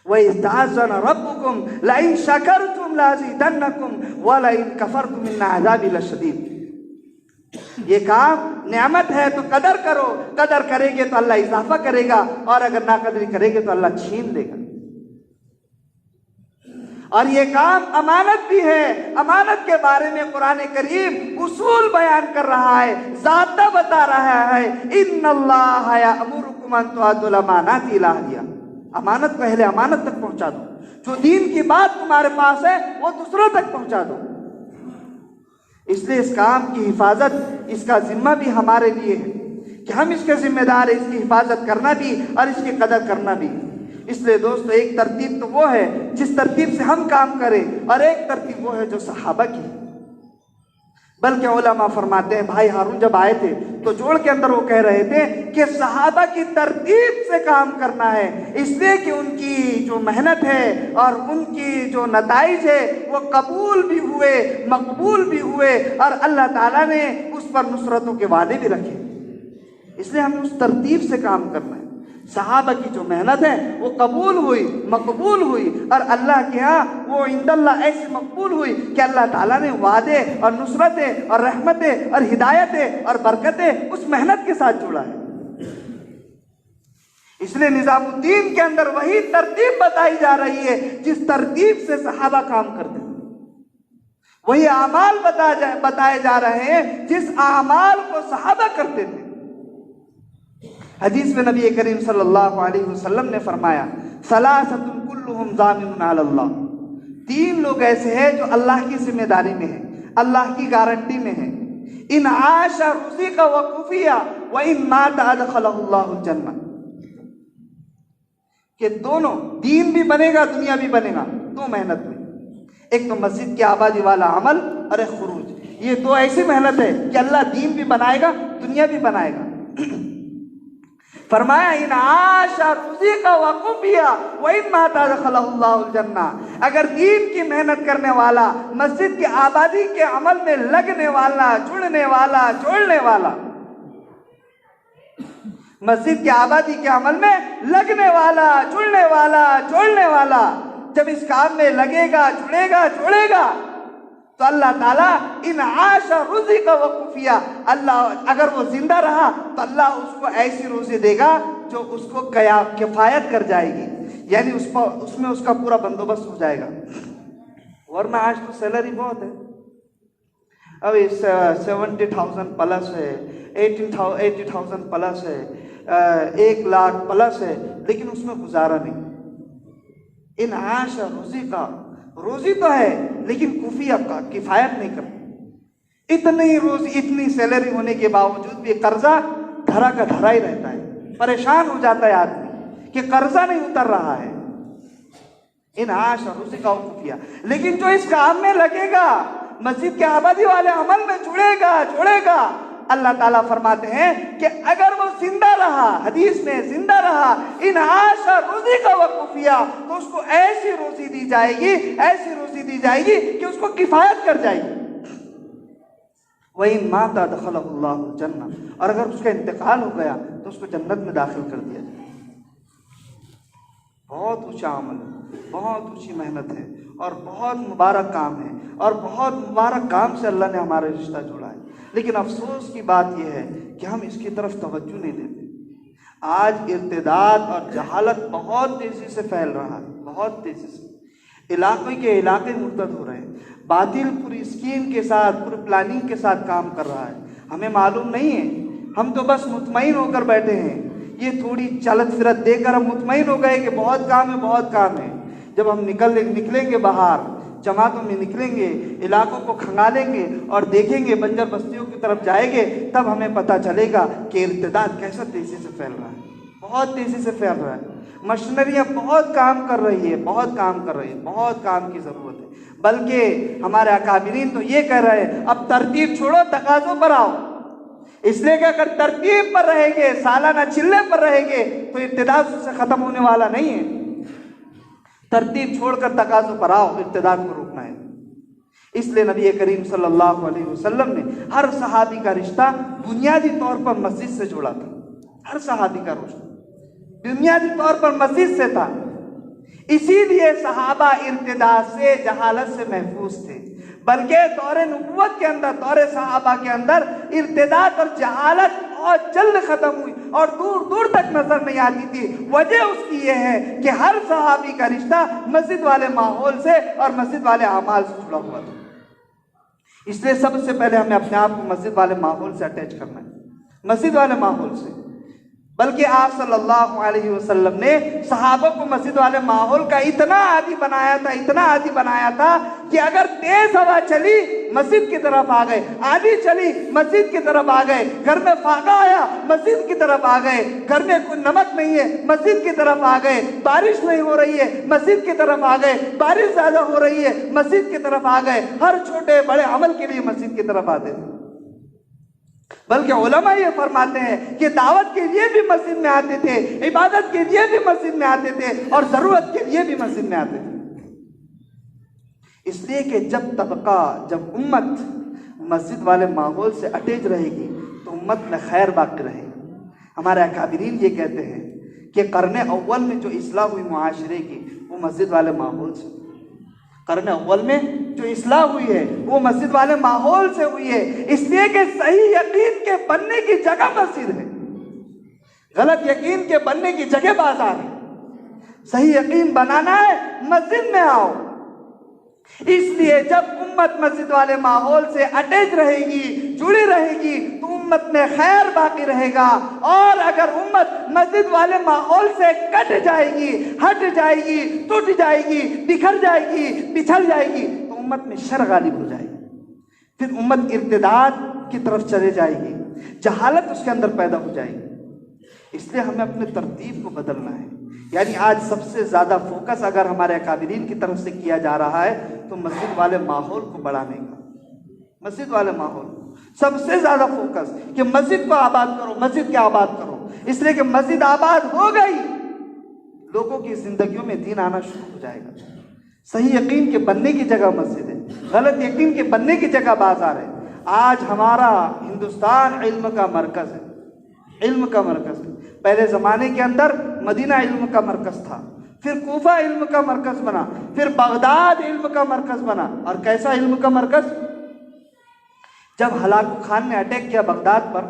وَإِذْ تَعَذَّنَ رَبُّكُمْ لَئِن شَكَرْتُمْ لَأَزِيدَنَّكُمْ وَلَئِن كَفَرْتُمْ إِنَّ عَذَابِي لَشَدِيدٌ۔ یہ کام نعمت ہے تو قدر کرو، قدر کرے گے تو اللہ اضافہ کرے گا، اور اگر ناقدری کرے گے تو اللہ چھین لے گا۔ اور یہ کام امانت بھی ہے، امانت کے بارے میں قرآن کریم اصول بیان کر رہا ہے، ضابطہ بتا رہا ہے، ان اللہ یأمرکم ان تؤدوا الامانات الی اہلہا۔ امانت کو اہل امانت تک پہنچا دو، جو دین کی بات تمہارے پاس ہے وہ دوسروں تک پہنچا دو۔ اس لیے اس کام کی حفاظت، اس کا ذمہ بھی ہمارے لیے ہے کہ ہم اس کے ذمہ دار ہیں، اس کی حفاظت کرنا بھی اور اس کی قدر کرنا بھی۔ اس لیے دوستو، ایک ترتیب تو وہ ہے جس ترتیب سے ہم کام کریں، اور ایک ترتیب وہ ہے جو صحابہ کی۔ بلکہ علماء فرماتے ہیں، بھائی ہارون جب آئے تھے تو جوڑ کے اندر وہ کہہ رہے تھے کہ صحابہ کی ترتیب سے کام کرنا ہے، اس لیے کہ ان کی جو محنت ہے اور ان کی جو نتائج ہے وہ قبول بھی ہوئے، مقبول بھی ہوئے، اور اللہ تعالیٰ نے اس پر نصرتوں کے وعدے بھی رکھے۔ اس لیے ہمیں اس ترتیب سے کام کرنا ہے۔ صحابہ کی جو محنت ہے وہ قبول ہوئی، مقبول ہوئی، اور اللہ کے ہاں وہ عند اللہ ایسی مقبول ہوئی کہ اللہ تعالیٰ نے وعدے اور نصرتیں اور رحمتیں اور ہدایتیں اور برکتیں اس محنت کے ساتھ جوڑا ہے۔ اس لیے نظام الدین کے اندر وہی ترتیب بتائی جا رہی ہے جس ترتیب سے صحابہ کام کرتے ہیں، وہی اعمال بتائے جا رہے ہیں جس اعمال کو صحابہ کرتے تھے۔ حدیث میں نبی کریم صلی اللہ علیہ وسلم نے فرمایا، ثلاثۃ کلھم ضامن علی اللہ، تین لوگ ایسے ہیں جو اللہ کی ذمہ داری میں ہیں، اللہ کی گارنٹی میں ہیں۔ ان عاش رزق وکفی وان مات ادخلہ اللہ الجنہ، کہ دونوں دین بھی بنے گا، دنیا بھی بنے گا، دو محنت میں، ایک تو مسجد کی آبادی والا عمل اور ایک خروج۔ یہ دو ایسی محنت ہے کہ اللہ دین بھی بنائے گا، دنیا بھی بنائے گا۔ فرمایا ان عاش رزق وکفی وان مات ادخلہ اللہ الجنہ، اگر دین کی محنت کرنے والا، مسجد کی آبادی کے عمل میں لگنے والا، جڑنے والا، جوڑنے والا، مسجد کی آبادی کے عمل میں لگنے والا، جڑنے والا، جوڑنے والا، جب اس کام میں لگے گا، جڑے گا، جوڑے گا، تو اللہ تعالیٰ ان عاش رزق وکفیا، اللہ اگر وہ زندہ رہا تو اللہ اس کو ایسی روزی دے گا جو اس کو کفایت کر جائے گی، یعنی اس میں اس کا پورا بندوبست ہو جائے گا۔ ورنہ آج تو سیلری بہت ہے، اب 70,000 پلس ہے، 80,000 پلس ہے، 1,00,000 پلس ہے، لیکن اس میں گزارا نہیں۔ ان عاش رزق، روزی تو ہے لیکن کفیہ کا کفایت نہیں کرتی۔ اتنی روزی، اتنی سیلری ہونے کے باوجود بھی قرضہ دھرا کا دھرا ہی رہتا ہے، پریشان ہو جاتا ہے آدمی کہ قرضہ نہیں اتر رہا ہے۔ ان عاش رزق وکفیہ، لیکن جو اس کام میں لگے گا، مسجد کے آبادی والے عمل میں جڑے گا، جوڑے گا، اللہ تعالیٰ فرماتے ہیں کہ اگر وہ زندہ رہا، حدیث میں زندہ رہا، ان عاش رزق وکفیا، تو اس کو ایسی روزی دی جائے گی، ایسی روزی دی جائے گی کہ اس کو کفایت کر جائے گی۔ وَإِن مَاتَ أَدْخَلَهُ اللَّهُ الْجَنَّةَ، اور اگر اس کا انتقال ہو گیا تو اس کو جنت میں داخل کر دیا جائے۔ بہت اونچا عمل ہے، بہت اونچی محنت ہے، اور بہت مبارک کام ہے، اور بہت مبارک کام سے اللہ نے ہمارا رشتہ جوڑا ہے۔ لیکن افسوس کی بات یہ ہے کہ ہم اس کی طرف توجہ نہیں دیتے۔ آج ارتداد اور جہالت بہت تیزی سے پھیل رہا ہے، بہت تیزی سے، علاقے کے علاقے مرتد ہو رہے ہیں، باطل پوری اسکیم کے ساتھ، پوری پلاننگ کے ساتھ کام کر رہا ہے، ہمیں معلوم نہیں ہے، ہم تو بس مطمئن ہو کر بیٹھے ہیں۔ یہ تھوڑی چلت فرت دے کر ہم مطمئن ہو گئے کہ بہت کام ہے، بہت کام ہے۔ جب ہم نکلیں گے باہر، جماعتوں میں نکلیں گے، علاقوں کو کھنگالیں گے اور دیکھیں گے، بنجر بستیوں کی طرف جائیں گے، تب ہمیں پتہ چلے گا کہ ارتداد کیسا تیزی سے پھیل رہا ہے، بہت تیزی سے پھیل رہا ہے۔ مشینریاں بہت کام کر رہی ہے، بہت کام کر رہی ہے، بہت کام کی ضرورت ہے۔ بلکہ ہمارے اکابرین تو یہ کہہ رہے ہیں اب ترتیب چھوڑو، تقاضوں پر آؤ، اس لیے کہ اگر ترتیب پر رہیں گے، سالانہ چلے پر رہیں گے تو ارتداد سے ختم ہونے والا نہیں ہے۔ ترتیب چھوڑ کر تقاضوں پر آؤ، ارتداد کو روکنا ہے۔ اس لیے نبی کریم صلی اللہ علیہ وسلم نے ہر صحابی کا رشتہ بنیادی طور پر مسجد سے جوڑا تھا، ہر صحابی کا رشتہ بنیادی طور پر مسجد سے تھا۔ اسی لیے صحابہ ارتداد سے، جہالت سے محفوظ تھے، بلکہ دور نبوت کے اندر، دور صحابہ کے اندر ارتداد اور جہالت بہت جلد ختم ہوئی اور دور دور تک نظر نہیں آتی تھی۔ وجہ اس کی یہ ہے کہ ہر صحابی کا رشتہ مسجد والے ماحول سے اور مسجد والے اعمال سے جڑا ہوا تھا۔ اس لیے سب سے پہلے ہمیں اپنے آپ کو مسجد والے ماحول سے اٹیچ کرنا ہے، مسجد والے ماحول سے۔ بلکہ آپ صلی اللہ علیہ وسلم نے صحابہ کو مسجد والے ماحول کا اتنا عادی بنایا تھا، اتنا عادی بنایا تھا کہ اگر تیز ہوا چلی مسجد کی طرف آ گئے، آندھی چلی مسجد کی طرف آ گئے، گھر میں فاقہ آیا مسجد کی طرف آ گئے، گھر میں کوئی نمک نہیں ہے مسجد کی طرف آ گئے، بارش نہیں ہو رہی ہے مسجد کی طرف آ گئے، بارش زیادہ ہو رہی ہے مسجد کی طرف آ گئے، ہر چھوٹے بڑے عمل کے لیے مسجد کی طرف آتے تھے۔ بلکہ علماء یہ فرماتے ہیں کہ دعوت کے لیے بھی مسجد میں آتے تھے، عبادت کے لیے بھی مسجد میں آتے تھے اور ضرورت کے لیے بھی مسجد میں آتے تھے۔ اس لیے کہ جب امت مسجد والے ماحول سے اٹیچ رہے گی تو امت میں خیر باقی رہے گی۔ ہمارے اکابرین یہ کہتے ہیں کہ قرن اول میں جو اصلاح ہوئی معاشرے کی وہ مسجد والے ماحول سے، قرن اول میں جو اصلاح ہوئی ہے وہ مسجد والے ماحول سے ہوئی ہے۔ اس لیے کہ صحیح یقین کے بننے کی جگہ مسجد ہے، غلط یقین کے بننے کی جگہ بازار ہے۔ صحیح یقین بنانا ہے مسجد میں آؤ۔ اس لیے جب امت مسجد والے ماحول سے اٹیچ رہے گی، جڑی رہے گی تو امت میں خیر باقی رہے گا، اور اگر امت مسجد والے ماحول سے کٹ جائے گی، ہٹ جائے گی، ٹوٹ جائے گی، بکھر جائے گی، بچھڑ جائے گی تو امت میں شر غالب ہو جائے گی، پھر امت ارتداد کی طرف چلے جائے گی، جہالت اس کے اندر پیدا ہو جائے گی۔ اس لیے ہمیں اپنے ترتیب کو بدلنا ہے۔ یعنی آج سب سے زیادہ فوکس اگر ہمارے اکابرین کی طرف سے کیا جا رہا ہے تو مسجد والے ماحول کو بڑھانے کا، مسجد والے ماحول سب سے زیادہ فوکس کہ مسجد کو آباد کرو، مسجد کے آباد کرو۔ اس لیے کہ مسجد آباد ہو گئی، لوگوں کی زندگیوں میں دین آنا شروع ہو جائے گا۔ صحیح یقین کے بننے کی جگہ مسجد ہے، غلط یقین کے بننے کی جگہ بازار ہے۔ آج ہمارا ہندوستان علم کا مرکز ہے، علم کا مرکز ہے۔ پہلے زمانے کے اندر مدینہ علم کا مرکز تھا، پھر کوفہ علم کا مرکز بنا، پھر بغداد علم کا مرکز بنا۔ اور کیسا علم کا مرکز؟ جب ہلاکو خان نے اٹیک کیا بغداد پر،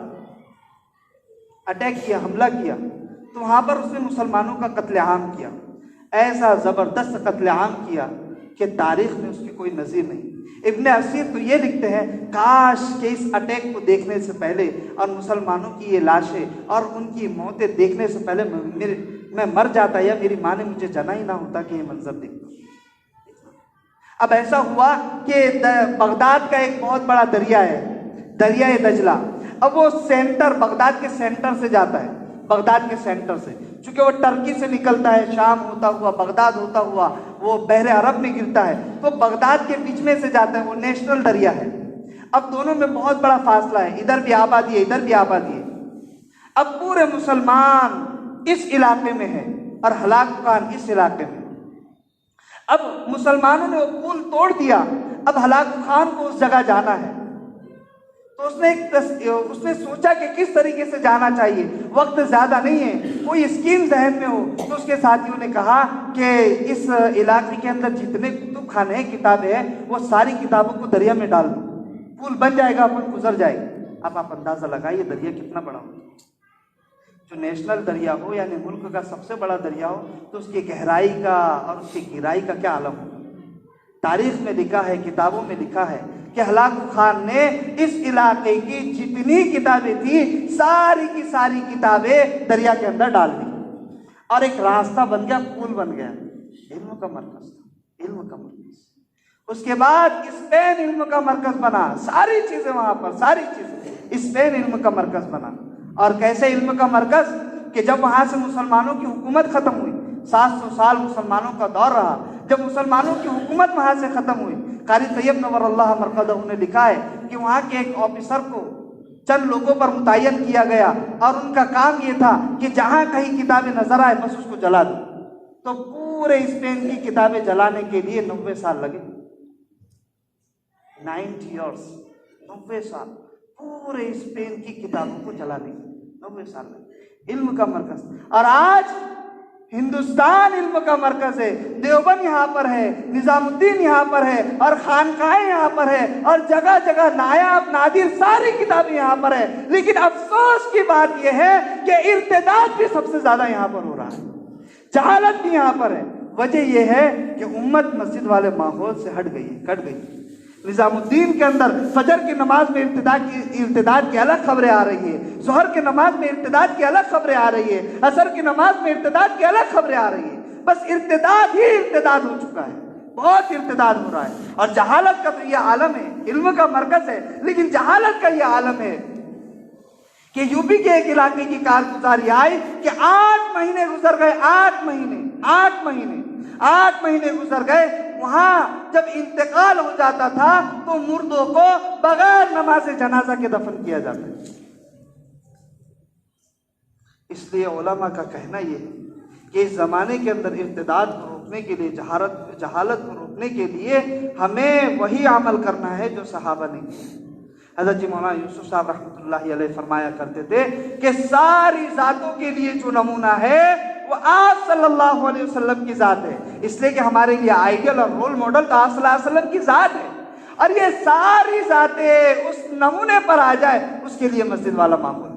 اٹیک کیا، حملہ کیا، تو وہاں پر اس نے مسلمانوں کا قتل عام کیا، ایسا زبردست قتل عام کیا کہ تاریخ میں اس کی کوئی نظیر نہیں۔ ابن اسیر تو یہ لکھتے ہیں کاش کہ اس اٹیک کو دیکھنے سے پہلے اور مسلمانوں کی یہ لاشیں اور ان کی موتیں دیکھنے سے پہلے میں مر جاتا یا میری ماں نے مجھے جنا ہی نہ ہوتا کہ یہ منظر دیکھتا۔ اب ایسا ہوا کہ بغداد کا ایک بہت بڑا دریا ہے، دریائے دجلہ۔ اب وہ سینٹر بغداد کے سینٹر سے جاتا ہے، بغداد کے سینٹر سے، چونکہ وہ ٹرکی سے نکلتا ہے، شام ہوتا ہوا، بغداد ہوتا ہوا وہ بحر عرب میں گرتا ہے، تو بغداد کے بیچ میں سے جاتا ہے، وہ نیشنل دریا ہے۔ اب دونوں میں بہت بڑا فاصلہ ہے، ادھر بھی آبادی ہے، ادھر بھی آبادی ہے۔ اب پورے مسلمان اس علاقے میں ہیں اور ہلاکو خان اس علاقے میں۔ اب مسلمانوں نے وہ پل توڑ دیا، اب ہلاکو خان کو اس جگہ جانا ہے، تو اس نے سوچا کہ کس طریقے سے جانا چاہیے، وقت زیادہ نہیں ہے، کوئی اسکیم ذہن میں ہو۔ تو اس کے ساتھیوں نے کہا کہ اس علاقے کے اندر جتنے کتب خانے ہیں، کتابیں ہیں، وہ ساری کتابوں کو دریا میں ڈال دو، پل بن جائے گا، اپن گزر جائے گا۔ اب آپ اندازہ لگائیے دریا کتنا بڑا ہو، جو نیشنل دریا ہو یعنی ملک کا سب سے بڑا دریا ہو تو اس کی گہرائی کا اور اس کی گہرائی کا کیا عالم ہوگا۔ تاریخ میں لکھا ہے، کتابوں میں لکھا ہے کہ ہلاکو خان نے اس علاقے کی جتنی کتابیں تھیں ساری کی ساری کتابیں دریا کے اندر ڈال دی اور ایک راستہ بن گیا، پل بن گیا۔ علم کا مرکز تھا، علم کا مرکز۔ اس کے بعد اسپین علم کا مرکز بنا، ساری چیزیں وہاں پر، ساری چیزیں اسپین علم کا مرکز بنا۔ اور کیسے علم کا مرکز کہ جب وہاں سے مسلمانوں کی حکومت ختم ہوئی، 700 سال مسلمانوں کا دور رہا، جب مسلمانوں کی حکومت وہاں سے ختم ہوئی، قاری طیب نور اللہ مرقدہ نے لکھا ہے کہ وہاں کے ایک آفیسر کو چند لوگوں پر متعین کیا گیا اور ان کا کام یہ تھا کہ جہاں کہیں کتابیں نظر آئے بس اس کو جلا دو۔ تو پورے اسپین کی کتابیں جلانے کے لیے 90 سال لگے، 90 ایئرس، 90 سال پورے اسپین کی کتابوں کو جلانے کے 90 سال لگے، علم کا مرکز۔ اور آج ہندوستان علم کا مرکز ہے، دیوبند یہاں پر ہے، نظام الدین یہاں پر ہے، اور خانقاہیں یہاں پر ہے، اور جگہ جگہ نایاب نادر ساری کتابیں یہاں پر ہے۔ لیکن افسوس کی بات یہ ہے کہ ارتداد بھی سب سے زیادہ یہاں پر ہو رہا ہے، جہالت بھی یہاں پر ہے۔ وجہ یہ ہے کہ امت مسجد والے ماحول سے ہٹ گئی، کٹ گئی۔ نظام الدین کے اندر فجر کی نماز میں ارتداد کی الگ خبریں آ رہی ہے، ظہر کی نماز میں ارتداد کی الگ خبریں آ رہی ہے، عصر کی نماز میں ارتداد کی الگ خبریں آ رہی ہے۔ بس ارتداد ہی ارتداد ہو چکا ہے، بہت ارتداد ہو رہا ہے۔ اور جہالت کا تو یہ عالم ہے، علم کا مرکز ہے لیکن جہالت کا یہ عالم ہے کہ یو پی کے ایک علاقے کی کارگزاری آئی کہ 8 مہینے گزر گئے، 8 مہینے گزر گئے۔ وہاں جب انتقال ہو جاتا تھا تو مردوں کو بغیر نماز جنازہ کے دفن کیا جاتا ہے۔ اس لیے علماء کا کہنا یہ ہے کہ اس زمانے کے اندر ارتداد کو روکنے کے لیے، جہالت کو روکنے کے لیے ہمیں وہی عمل کرنا ہے جو صحابہ نے کیا۔ حضرت جی مولانا یوسف صاحب رحمۃ اللہ علیہ فرمایا کرتے تھے کہ ساری ذاتوں کے لیے جو نمونہ ہے وہ آپ صلی اللہ علیہ وسلم کی ذات ہے، اس لیے کہ ہمارے لیے آئیڈیل اور رول ماڈل تو آپ صلی اللہ علیہ وسلم کی ذات ہے، اور یہ ساری ذاتیں اس نمونے پر آ جائے اس کے لیے مسجد والا معمول ہے۔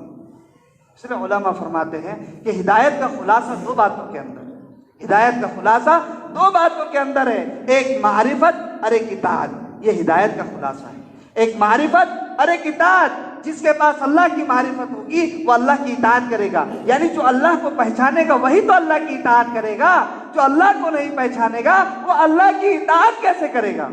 اس لیے علماء فرماتے ہیں کہ ہدایت کا خلاصہ 2 باتوں کے اندر ہے، ہدایت کا خلاصہ 2 باتوں کے اندر ہے، ایک معرفت اور ایک اطاعت۔ یہ ہدایت کا خلاصہ ہے، ایک معرفت اور ایک اطاعت۔ جس کے پاس اللہ کی معرفت ہوگی وہ اللہ کی اطاعت کرے گا، یعنی جو اللہ کو پہچانے گا وہی تو اللہ کی اطاعت کرے گا، جو اللہ کو نہیں پہچانے گا وہ اللہ کی اطاعت کیسے کرے گا؟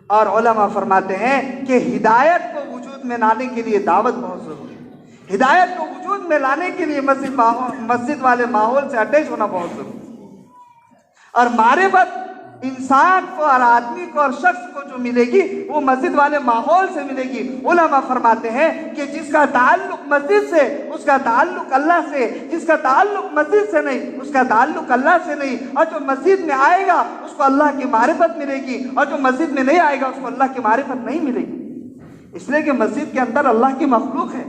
اور علماء فرماتے ہیں کہ ہدایت کو وجود میں لانے کے لیے دعوت بہت ضروری ہے، ہدایت کو وجود میں لانے کے لیے مسجد والے ماحول سے اٹیچ ہونا بہت ضروری ہے۔ اور معرفت انسان کو اور آدمی کو اور شخص کو جو ملے گی وہ مسجد والے ماحول سے ملے گی۔ علماء فرماتے ہیں کہ جس کا تعلق مسجد سے اس کا تعلق اللہ سے، جس کا تعلق مسجد سے نہیں اس کا تعلق اللہ سے نہیں، اور جو مسجد میں آئے گا اس کو اللہ کی معرفت ملے گی، اور جو مسجد میں نہیں آئے گا اس کو اللہ کی معرفت نہیں ملے گی۔ اس لیے کہ مسجد کے اندر اللہ کی مخلوق ہے،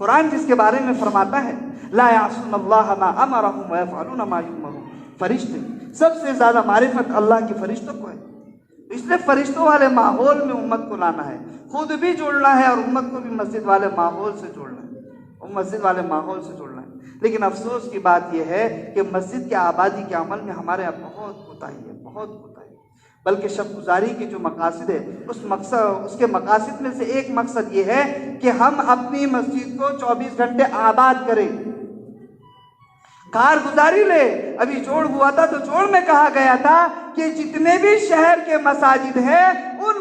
قرآن جس کے بارے میں فرماتا ہے لا یعصون اللہ ما امرهم ویفعلون ما یؤمرون، فرشتے سب سے زیادہ معرفت اللہ کی فرشتوں کو ہے۔ اس لیے فرشتوں والے ماحول میں امت کو لانا ہے، خود بھی جوڑنا ہے اور امت کو بھی مسجد والے ماحول سے جوڑنا ہے، مسجد والے ماحول سے جوڑنا ہے۔ لیکن افسوس کی بات یہ ہے کہ مسجد کے آبادی کے عمل میں ہمارے یہاں بہت کوتاہی ہے، بہت کوتاہی ہے۔ بلکہ شب گزاری کی جو مقاصد ہے اس کے مقاصد میں سے ایک مقصد یہ ہے کہ ہم اپنی مسجد کو 24 گھنٹے آباد کریں، کارگزاری لے۔ ابھی جوڑ ہوا تھا تو جوڑ میں کہا گیا تھا کہ جتنے بھی شہر کے مساجد ہیں ان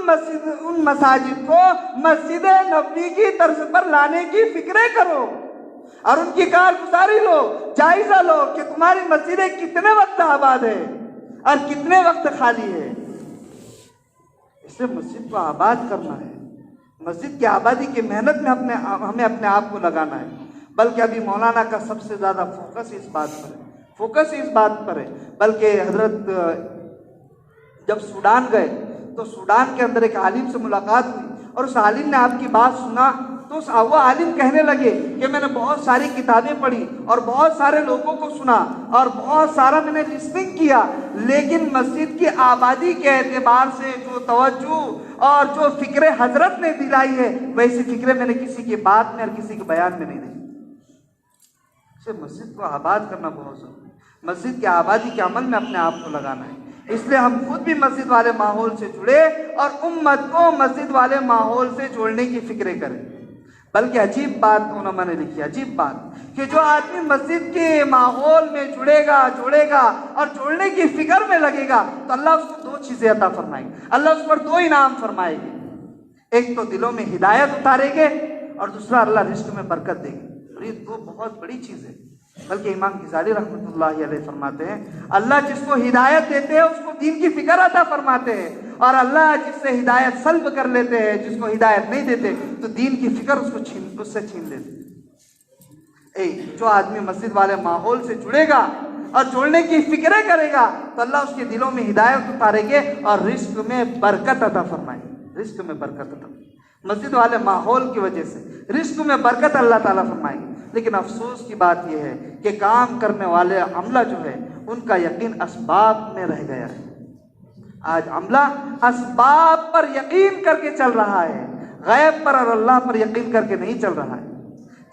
مساجد کو مسجد نبوی کی طرز پر لانے کی فکریں کرو اور ان کی کارگزاری لو، جائزہ لو کہ تمہاری مسجدیں کتنے وقت آباد ہے اور کتنے وقت خالی ہے۔ اس سے مسجد کو آباد کرنا ہے، مسجد کی آبادی کی محنت میں ہمیں اپنے آپ کو لگانا ہے۔ بلکہ ابھی مولانا کا سب سے زیادہ فوکس اس بات پر ہے، بلکہ حضرت جب سوڈان گئے تو سوڈان کے اندر ایک عالم سے ملاقات ہوئی اور اس عالم نے آپ کی بات سنا تو وہ عالم کہنے لگے کہ میں نے بہت ساری کتابیں پڑھی اور بہت سارے لوگوں کو سنا اور بہت سارا میں نے لسننگ کیا، لیکن مسجد کی آبادی کے اعتبار سے جو توجہ اور جو فکر حضرت نے دلائی ہے ویسی فکریں میں نے کسی کی بات میں اور کسی کے بیان میں نہیں دی۔ مسجد کو آباد کرنا بہت ضروری ہے، مسجد کی آبادی کے عمل میں اپنے آپ کو لگانا ہے۔ اس لیے ہم خود بھی مسجد والے ماحول سے جڑے اور امت کو مسجد والے ماحول سے جوڑنے کی فکریں کریں۔ بلکہ عجیب بات علماء نے لکھی، عجیب بات، کہ جو آدمی مسجد کے ماحول میں جڑے گا اور جوڑنے کی فکر میں لگے گا تو اللہ اس کو 2 چیزیں عطا فرمائیں گے، اللہ اس پر 2 انعام فرمائے گے، ایک تو دلوں میں ہدایت اتارے گے اور دوسرا اللہ رزق میں برکت دے گے، اور یہ 2 بہت بڑی چیز ہے۔ بلکہ امام غزالی رحمۃ اللہ علیہ فرماتے ہیں اللہ جس کو ہدایت دیتے ہیں اس کو دین کی فکر عطا فرماتے ہیں، اور اللہ جس سے ہدایت سلب کر لیتے ہیں، جس کو ہدایت نہیں دیتے تو دین کی فکر اس سے چھین لیتے ہیں۔ جو آدمی مسجد والے ماحول سے جڑے گا اور جوڑنے کی فکریں کرے گا تو اللہ اس کے دلوں میں ہدایت اتارے گے اور رزق میں برکت عطا فرمائے گے، رزق میں برکت عطا، مسجد والے ماحول کی وجہ سے رزق میں برکت اللہ تعالیٰ فرمائے گے۔ لیکن افسوس کی بات یہ ہے کہ کام کرنے والے عملہ جو ہے ان کا یقین اسباب میں رہ گیا ہے۔ آج عملہ اسباب پر یقین کر کے چل رہا ہے، غیب پر اور اللہ پر یقین کر کے نہیں چل رہا ہے،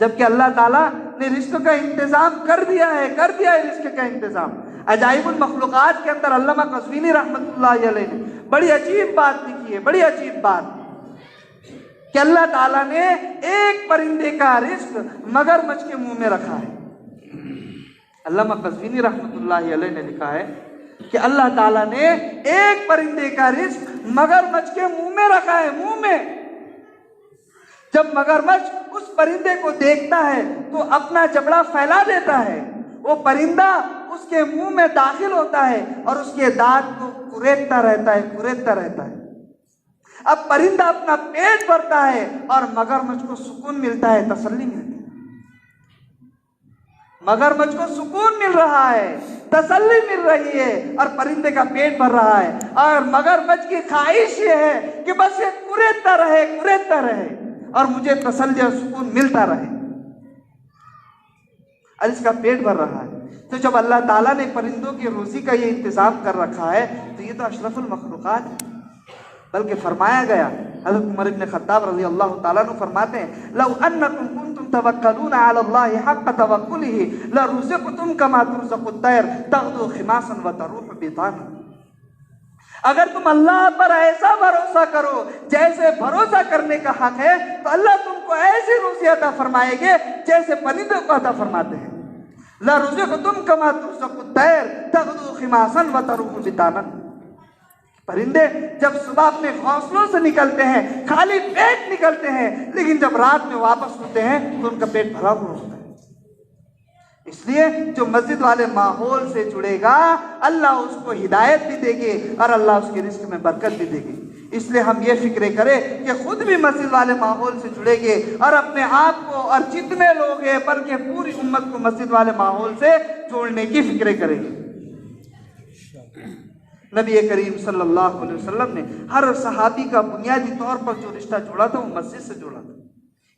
جبکہ اللہ تعالیٰ نے رزق کا انتظام کر دیا ہے رزق کا انتظام۔ عجائب المخلوقات کے اندر علامہ قزوینی رحمۃ اللہ علیہ نے بڑی عجیب بات لکھی ہے، بڑی عجیب بات، کہ اللہ تعالیٰ نے ایک پرندے کا رزق مگرمچھ کے منہ میں رکھا ہے۔ علامہ قزوینی رحمۃ اللہ علیہ نے لکھا ہے کہ اللہ تعالیٰ نے ایک پرندے کا رزق مگرمچھ کے منہ میں رکھا ہے، منہ میں۔ جب مگرمچھ اس پرندے کو دیکھتا ہے تو اپنا جبڑا پھیلا دیتا ہے، وہ پرندہ اس کے منہ میں داخل ہوتا ہے اور اس کے دانت کو کریدتا رہتا ہے۔ اب پرندہ اپنا پیٹ بھرتا ہے اور مگرمچھ کو سکون ملتا ہے، تسلی ملتی ہے، مگرمچھ کو سکون مل رہا ہے، تسلی مل رہی ہے اور پرندے کا پیٹ بھر رہا ہے، اور مگرمچھ کی خواہش یہ ہے کہ بس یہ کریدتا رہے اور مجھے تسلی اور سکون ملتا رہے، اور اس کا پیٹ بھر رہا ہے۔ تو جب اللہ تعالیٰ نے پرندوں کی روزی کا یہ انتظام کر رکھا ہے تو یہ تو اشرف المخلوقات ہے۔ بلکہ فرمایا گیا، حضرت عمر بن خطاب رضی اللہ تعالیٰ عنہ فرماتے ہیں لو انکم کنتم توکلون علی اللہ حق توکلہ لرزقتم کما ترزق الطیر تغدو خماسا وتروح بطانا۔ اگر تم اللہ پر ایسا بھروسہ کرو جیسے بھروسہ کرنے کا حق ہے تو اللہ تم کو ایسی روزی عطا فرمائے گے جیسے پرندوں کو عطا فرماتے ہیں۔ لرزقتم کما ترزق الطیر تغدو خماسا وتروح بطانا۔ پرندے جب صبح اپنے گھونسلوں سے نکلتے ہیں خالی پیٹ نکلتے ہیں، لیکن جب رات میں واپس ہوتے ہیں تو ان کا پیٹ بھرا ہوا ہوتا ہے۔ اس لیے جو مسجد والے ماحول سے جڑے گا اللہ اس کو ہدایت بھی دے گے اور اللہ اس کے رزق میں برکت بھی دے گی۔ اس لیے ہم یہ فکریں کریں کہ خود بھی مسجد والے ماحول سے جڑیں گے اور اپنے آپ کو اور جتنے لوگ ہیں بلکہ پوری امت کو مسجد والے ماحول سے جوڑنے کی فکریں کریں گے۔ نبی کریم صلی اللہ علیہ وسلم نے ہر صحابی کا بنیادی طور پر جو رشتہ جوڑا تھا وہ مسجد سے جوڑا تھا،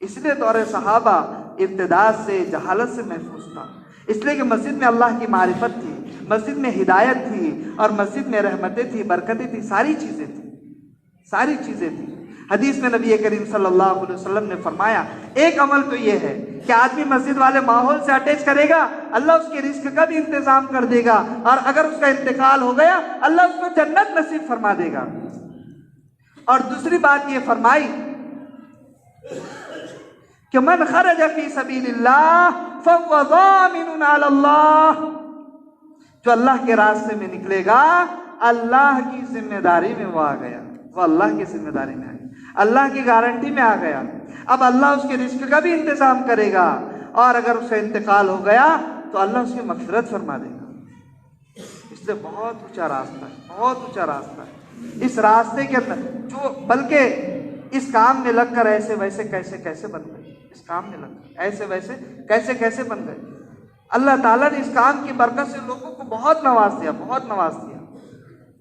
اس لیے دور صحابہ ابتداء سے جہالت سے محفوظ تھا، اس لیے کہ مسجد میں اللہ کی معرفت تھی، مسجد میں ہدایت تھی اور مسجد میں رحمتیں تھی، برکتیں تھی، ساری چیزیں تھیں۔ حدیث میں نبی کریم صلی اللہ علیہ وسلم نے فرمایا ایک عمل تو یہ ہے کہ آدمی مسجد والے ماحول سے اٹیچ کرے گا اللہ اس کے رزق کا بھی انتظام کر دے گا، اور اگر اس کا انتقال ہو گیا اللہ اس کو جنت نصیب فرما دے گا۔ اور دوسری بات یہ فرمائی کہ من خرج فی سبیل اللہ فهو ضامن علی اللہ، جو اللہ کے راستے میں نکلے گا اللہ کی ذمہ داری میں وہ آ گیا، وہ اللہ کی ذمہ داری میں آ گیا، اللہ کی گارنٹی میں آ گیا۔ اب اللہ اس کے رزق کا بھی انتظام کرے گا، اور اگر اس کا انتقال ہو گیا تو اللہ اس کی مغفرت فرما دے گا۔ اس سے بہت اونچا راستہ ہے، اس راستے کے اندر جو بلکہ اس کام میں لگ کر ایسے ویسے کیسے بن گئے، اس کام میں لگ کر ایسے ویسے کیسے بن گئے۔ اللہ تعالیٰ نے اس کام کی برکت سے لوگوں کو بہت نواز دیا،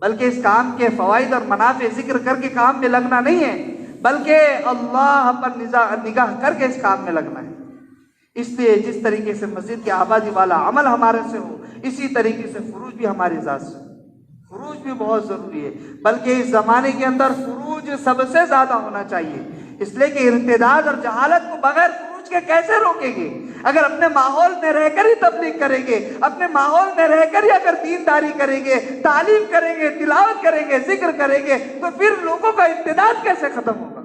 بلکہ اس کام کے فوائد اور منافع ذکر کر کے کام میں لگنا نہیں ہے، بلکہ اللہ پر نگاہ کر کے اس کام میں لگنا ہے۔ اس لیے جس طریقے سے مسجد کی آبادی والا عمل ہمارے سے ہو اسی طریقے سے فروج بھی ہماری ذات سے، فروج بھی بہت ضروری ہے، بلکہ اس زمانے کے اندر فروج سب سے زیادہ ہونا چاہیے، اس لیے کہ ارتداد اور جہالت کو بغیر فروج کے کیسے روکیں گے؟ اگر اپنے ماحول میں رہ کر ہی تبلیغ کریں گے، اپنے ماحول میں رہ کر ہی اگر دینداری کریں گے، تعلیم کریں گے، تلاوت کریں گے، ذکر کریں گے، تو پھر لوگوں کا ارتداد کیسے ختم ہوگا؟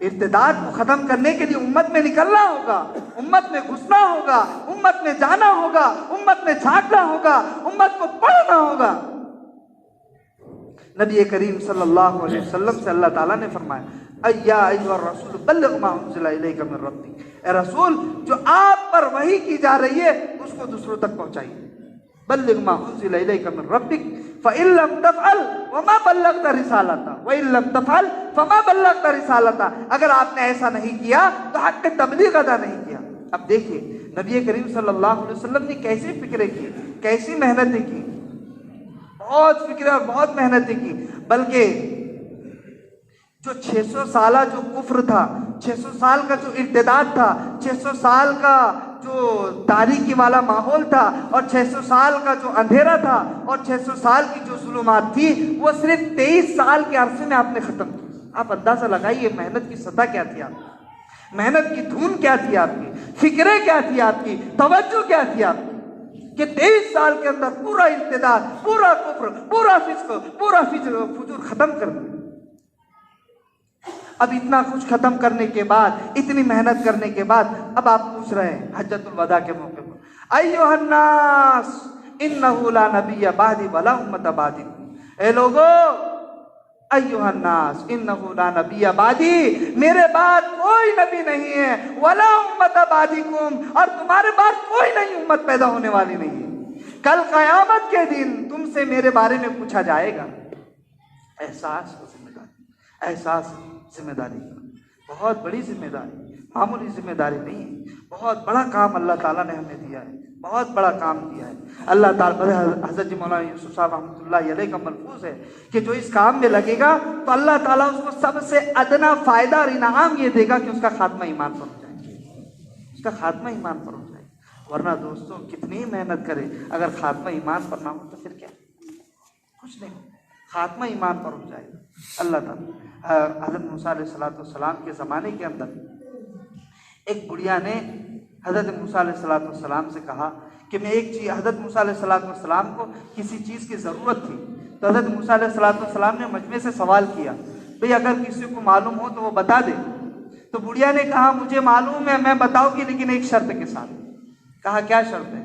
ارتداد کو ختم کرنے کے لیے امت میں نکلنا ہوگا، امت میں گھسنا ہوگا، امت میں جانا ہوگا، امت میں جھانکنا ہوگا، امت کو پڑھنا ہوگا۔ نبی کریم صلی اللہ علیہ وسلم سے اللہ تعالیٰ نے فرمایا ایا ایھا الرسول بلغ ما انزل الیک من ربک، اے رسول جو آپ پر وحی کی جا رہی ہے اس کو دوسروں تک پہنچائیے۔ بلغ ما انزل الیک من ربک فإن لم تفعل وما بلغت رسالتہ وإن لم تفعل فما بلغت رسالتہ، اگر آپ نے ایسا نہیں کیا تو حق تبلیغ ادا نہیں کیا۔ اب دیکھیے نبی کریم صلی اللہ علیہ وسلم نے کیسی فکریں کی، کیسی محنتیں کی، بہت فکریں اور بہت محنتیں کی، بلکہ جو 600 سالہ جو کفر تھا، 600 سال کا جو ارتداد تھا، 600 سال کا جو تاریکی والا ماحول تھا، اور 600 سال کا جو اندھیرا تھا، اور 600 سال کی جو ظلمات تھی، وہ صرف 23 سال کے عرصے میں آپ نے ختم کی۔ آپ اندازہ لگائیے محنت کی سطح کیا تھی آپ کی، محنت کی دھن کیا تھی آپ کی، فکریں کیا تھی آپ کی، توجہ کیا تھی آپ کی، کہ 23 سال کے اندر پورا ارتداد، پورا کفر، پورا فسق، پورا فجور ختم کر دیا۔ اب اتنا کچھ ختم کرنے کے بعد، اتنی محنت کرنے کے بعد، اب آپ پوچھ رہے ہیں حجۃ الوداع کے موقع پر ایھا الناس انہ لا نبی بعدی ولا امۃ بعدی، اے لوگو ایھا الناس انہ لا نبی بعدی، میرے بعد کوئی نبی نہیں ہے، ولا امۃ بعدکم، اور تمہارے بعد کوئی نئی امت پیدا ہونے والی نہیں ہے۔ کل قیامت کے دن تم سے میرے بارے میں پوچھا جائے گا۔ احساس و ذمہ داری، احساس ذمہ داری کا، بہت بڑی ذمہ داری، معمولی ذمہ داری نہیں ہے، بہت بڑا کام اللہ تعالیٰ نے ہمیں دیا ہے، بہت بڑا کام دیا ہے اللہ تعالیٰ۔ حضرت مولانا یوسف صاحب رحمۃ اللہ علیہ کا ملفوظ ہے کہ جو اس کام میں لگے گا تو اللہ تعالیٰ اس کو سب سے ادنا فائدہ اور انعام یہ دے گا کہ اس کا خاتمہ ایمان پر ہو جائے، اس کا خاتمہ ایمان پر ہو جائے۔ ورنہ دوستوں کتنی محنت کرے، اگر خاتمہ ایمان پر نہ ہو تو پھر کیا، کچھ نہیں، خاتمہ ایمان پر ہو جائے گا۔ اللہ تعالیٰ حضرت موسیٰ علیہ السلام کے زمانے کے اندر ایک بڑھیا نے حضرت موسیٰ علیہ السلام سے کہا کہ میں ایک چیز، حضرت موسیٰ علیہ السلام کو کسی چیز کی ضرورت تھی، تو حضرت موسیٰ علیہ السلام نے مجمع سے سوال کیا بھئی اگر کسی کو معلوم ہو تو وہ بتا دے۔ تو بڑھیا نے کہا مجھے معلوم ہے، میں بتاؤں گی لیکن ایک شرط کے ساتھ۔ کہا کیا شرط ہے؟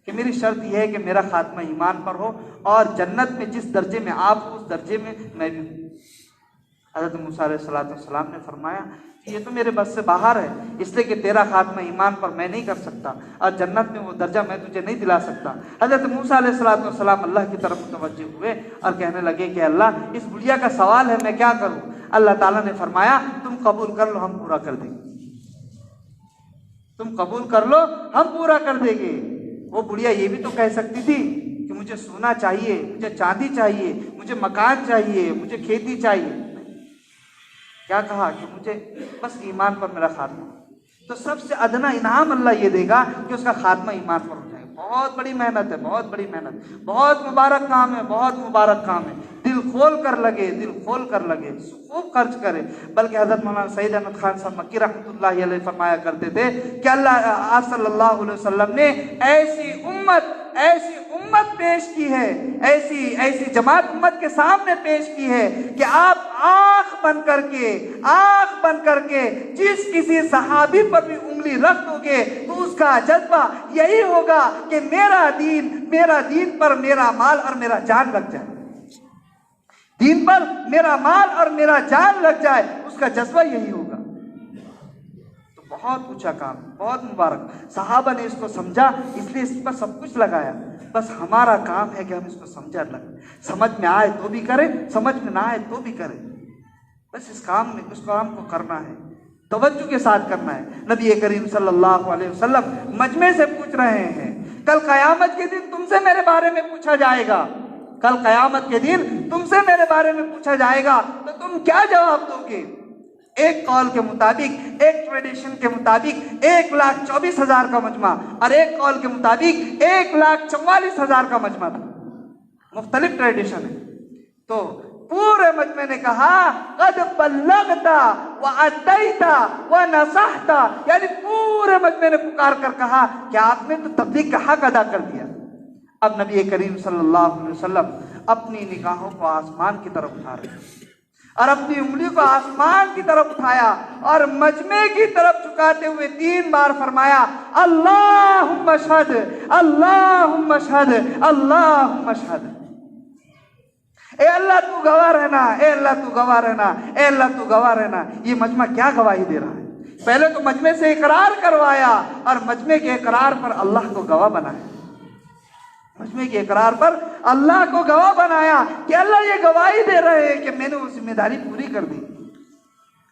کہ میری شرط یہ ہے کہ میرا خاتمہ ایمان پر ہو، اور جنت میں جس درجے میں آپ ہو اس درجے میں میں بھی ہوں۔ حضرت موسیٰ علیہ السلام نے فرمایا کہ یہ تو میرے بس سے باہر ہے، اس لیے کہ تیرا خاتمہ ایمان پر میں نہیں کر سکتا، اور جنت میں وہ درجہ میں تجھے نہیں دلا سکتا۔ حضرت موسیٰ علیہ السلام اللہ کی طرف متوجہ ہوئے اور کہنے لگے کہ اللہ اس بڑھیا کا سوال ہے، میں کیا کروں؟ اللہ تعالیٰ نے فرمایا تم قبول کر لو، ہم پورا کر دیں گے، تم قبول کر لو، ہم پورا کر دیں گے۔ وہ بڑھیا یہ بھی تو کہہ سکتی تھی کہ مجھے سونا چاہیے، مجھے چاندی چاہیے، مجھے مکان چاہیے، مجھے کھیتی چاہیے۔ کیا کہا کہ مجھے بس ایمان پر میرا خاتمہ۔ تو سب سے ادنا انعام اللہ یہ دے گا کہ اس کا خاتمہ ایمان پر ہو جائے۔ بہت بڑی محنت ہے، بہت بڑی محنت، بہت مبارک کام ہے، بہت مبارک کام ہے۔ دل کھول کر لگے، دل کھول کر لگے، خوب خرچ کرے۔ بلکہ حضرت مولانا سعید احمد خان صاحب مکی رحمۃ اللہ علیہ فرمایا کرتے تھے کہ اللہ آپ صلی اللہ علیہ وسلم نے ایسی امت پیش کی ہے، ایسی جماعت امت کے سامنے پیش کی ہے کہ آپ آنکھ بن کر کے جس کسی صحابی پر بھی انگلی رکھ دو گے تو اس کا جذبہ یہی ہوگا کہ میرا دین پر میرا مال اور میرا جان لگ جائے، دین پر میرا مال اور میرا جان لگ جائے، اس کا جذبہ یہی ہوگا۔ تو بہت اونچا کام، بہت مبارک۔ صحابہ نے اس کو سمجھا، اس لیے اس پر سب کچھ لگایا۔ بس ہمارا کام ہے کہ ہم اس کو سمجھ میں آئے تو بھی کریں، سمجھ میں نہ آئے تو بھی کریں۔ بس اس کام کو کرنا ہے، توجہ کے ساتھ کرنا ہے۔ نبی کریم صلی اللہ علیہ وسلم مجمع سے پوچھ رہے ہیں کل قیامت کے دن تم سے میرے بارے میں پوچھا جائے گا، کل قیامت کے دن تم سے میرے بارے میں پوچھا جائے گا تو تم کیا جواب دو گے؟ ایک قول کے مطابق، ایک ٹریڈیشن کے مطابق 1,24,000 کا مجمع، اور ایک قول کے مطابق 1,44,000 کا مجمع تھا، مختلف ٹریڈیشن ہے۔ تو پورے مجمع نے کہا قد بلغت واتیت ونصحت، یعنی پورے مجمع نے پکار کر کہا کہ آپ نے تو تبلیغ کا حق ادا کر دیا۔ اب نبی کریم صلی اللہ علیہ وسلم اپنی نگاہوں کو آسمان کی طرف اٹھا رہے ہیں، اور اپنی انگلی کو آسمان کی طرف اٹھایا اور مجمع کی طرف جھکاتے ہوئے 3 بار فرمایا اللہم اشہد اللہم اشہد اللہم اشہد۔ اے اللہ تو گواہ رہنا، اے اللہ تو گواہ رہنا، اے اللہ تو گواہ رہنا۔ یہ مجمع کیا گواہی دے رہا ہے؟ پہلے تو مجمع سے اقرار کروایا اور مجمع کے اقرار پر اللہ کو گواہ بنایا، مجمع کے اقرار پر اللہ کو گواہ بنایا کہ اللہ یہ گواہی دے رہے ہیں کہ میں نے وہ ذمہ داری پوری کر دی۔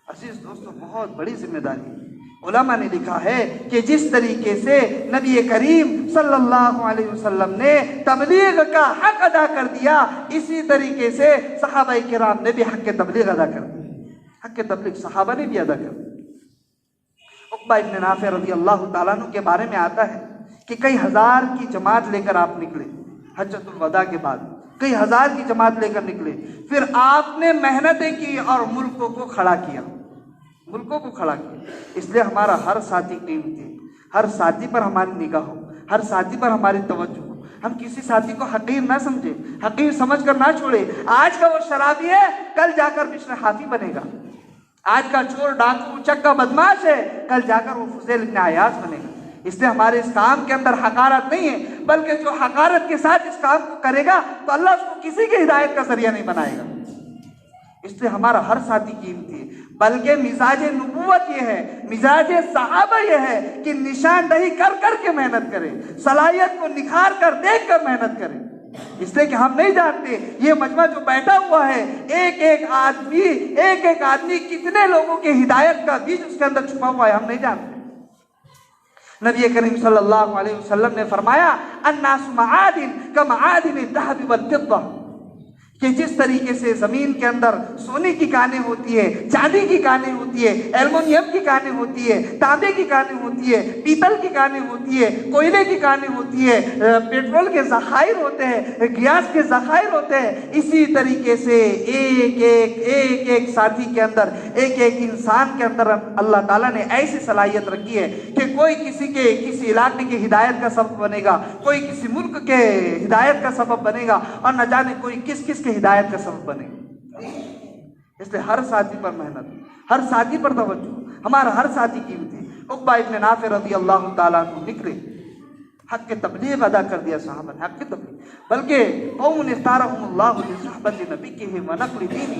عزیز دوستو، بہت بڑی ذمہ داری ہے۔ علماء نے لکھا ہے کہ جس طریقے سے نبی کریم صلی اللہ علیہ وسلم نے تبلیغ کا حق ادا کر دیا، اسی طریقے سے صحابہ کرام نے بھی حق تبلیغ ادا کر دیا، حق تبلیغ صحابہ نے بھی ادا کر دیا۔ عقبہ ابن نافع رضی اللہ تعالیٰ عنہ کے بارے میں آتا ہے کہ کئی ہزار کی جماعت لے کر آپ نکلے، حجۃ الوداع کے بعد کئی ہزار کی جماعت لے کر نکلے، پھر آپ نے محنتیں کی اور ملکوں کو کھڑا کیا، ملکوں کو کھڑا کیا۔ اس لیے ہمارا ہر ساتھی قیمتی، ہر ساتھی پر ہماری نگاہ ہو، ہر ساتھی پر ہماری توجہ ہو، ہم کسی ساتھی کو حقیر نہ سمجھے، حقیر سمجھ کر نہ چھوڑے۔ آج کا وہ شرابی ہے، کل جا کر بشر حافی بنے گا، آج کا چور ڈاکو چکا بدماش ہے، کل جا کر وہ فضیل ابن عیاض بنے گا۔ اس لیے ہمارے اس کام کے اندر حقارت نہیں ہے، بلکہ جو حقارت کے ساتھ اس کام کو کرے گا تو اللہ اس کو کسی کی ہدایت کا ذریعہ نہیں بنائے گا۔ اس لیے ہمارا ہر ساتھی قیمتی ہے، بلکہ مزاج نبوت یہ ہے، مزاج صحابہ یہ ہے کہ نشاندہی کر کر کے محنت کرے، صلاحیت کو نکھار کر دیکھ کر محنت کرے۔ اس لیے کہ ہم نہیں جانتے یہ مجمع جو بیٹھا ہوا ہے، ایک ایک آدمی کتنے لوگوں کے ہدایت کا بیج اس کے اندر چھپا ہوا ہے، ہم نہیں جانتے۔ نبی کریم صلی اللہ علیہ وسلم نے فرمایا الناس معادن کمعادن الذهب والفضة، کہ جس طریقے سے زمین کے اندر سونے کی کانیں ہوتی ہے، چاندی کی کانیں ہوتی ہے، ایلومینیم کی کانیں ہوتی ہے، تانبے کی کانیں ہوتی ہے، پیتل کی کانیں ہوتی ہے، کوئلے کی کانیں ہوتی ہے، پیٹرول کے ذخائر ہوتے ہیں، گیس کے ذخائر ہوتے ہیں، اسی طریقے سے ایک ساتھی کے اندر، ایک انسان کے اندر اللہ تعالیٰ نے ایسی صلاحیت رکھی ہے کہ کوئی کسی علاقے کی ہدایت کا سبب بنے گا، کوئی کسی ملک کے ہدایت کا سبب بنے گا، اور نہ جانے کوئی کس کے ہدایت کا سبب بنے گا۔ اس لیے ہر ساتھی پر محنت، ہر ساتھی پر توجہ، ہمارا ہر ساتھی قیمتی۔ عقبہ ابن نافع رضی اللہ تعالیٰ عنہ نکلے، حق کے تبلیغ ادا کر دیا صحابہ نے، حق کے تبلیغ، بلکہ قوم اختارهم اللہ لصحبۃ نبیہ ونقل دینہ،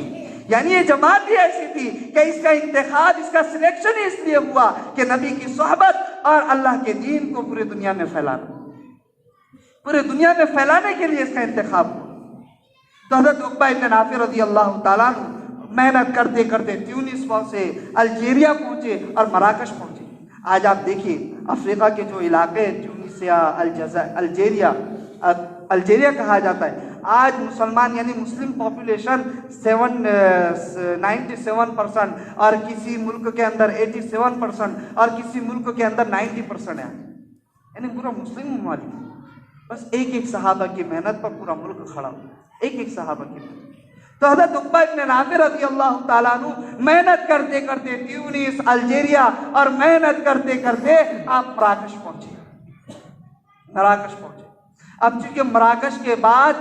یعنی یہ جماعت بھی ایسی تھی کہ اس کا انتخاب، اس کا سلیکشن اس لیے ہوا کہ نبی کی صحبت اور اللہ کے دین کو پوری دنیا میں پھیلانا، پوری دنیا میں پھیلانے کے لیے اس کا انتخاب ہوا۔ تو حضرت عقبہ ابن نافع رضی اللہ تعالیٰ عنہ محنت کرتے کرتے تیونس پہنچے، الجیریا پہنچے اور مراکش پہنچے۔ آج آپ دیکھیے افریقہ کے جو علاقے تیونسیا، الجیریا کہا جاتا ہے، آج مسلمان یعنی مسلم پاپولیشن 97% اور کسی ملک کے اندر 87% اور کسی ملک کے اندر 90% ہے، یعنی پورا مسلم ممالک۔ بس ایک صحابہ کی محنت پر پورا ملک کھڑا ہوا، ایک صحابہ کی محنت۔ تو حضرت عقبہ ابن نافع رضی اللہ تعالیٰ عنہ محنت کرتے کرتے تیونس، الجیریا اور محنت کرتے کرتے آپ مراکش پہنچے، مراکش پہنچے۔ اب چونکہ مراکش کے بعد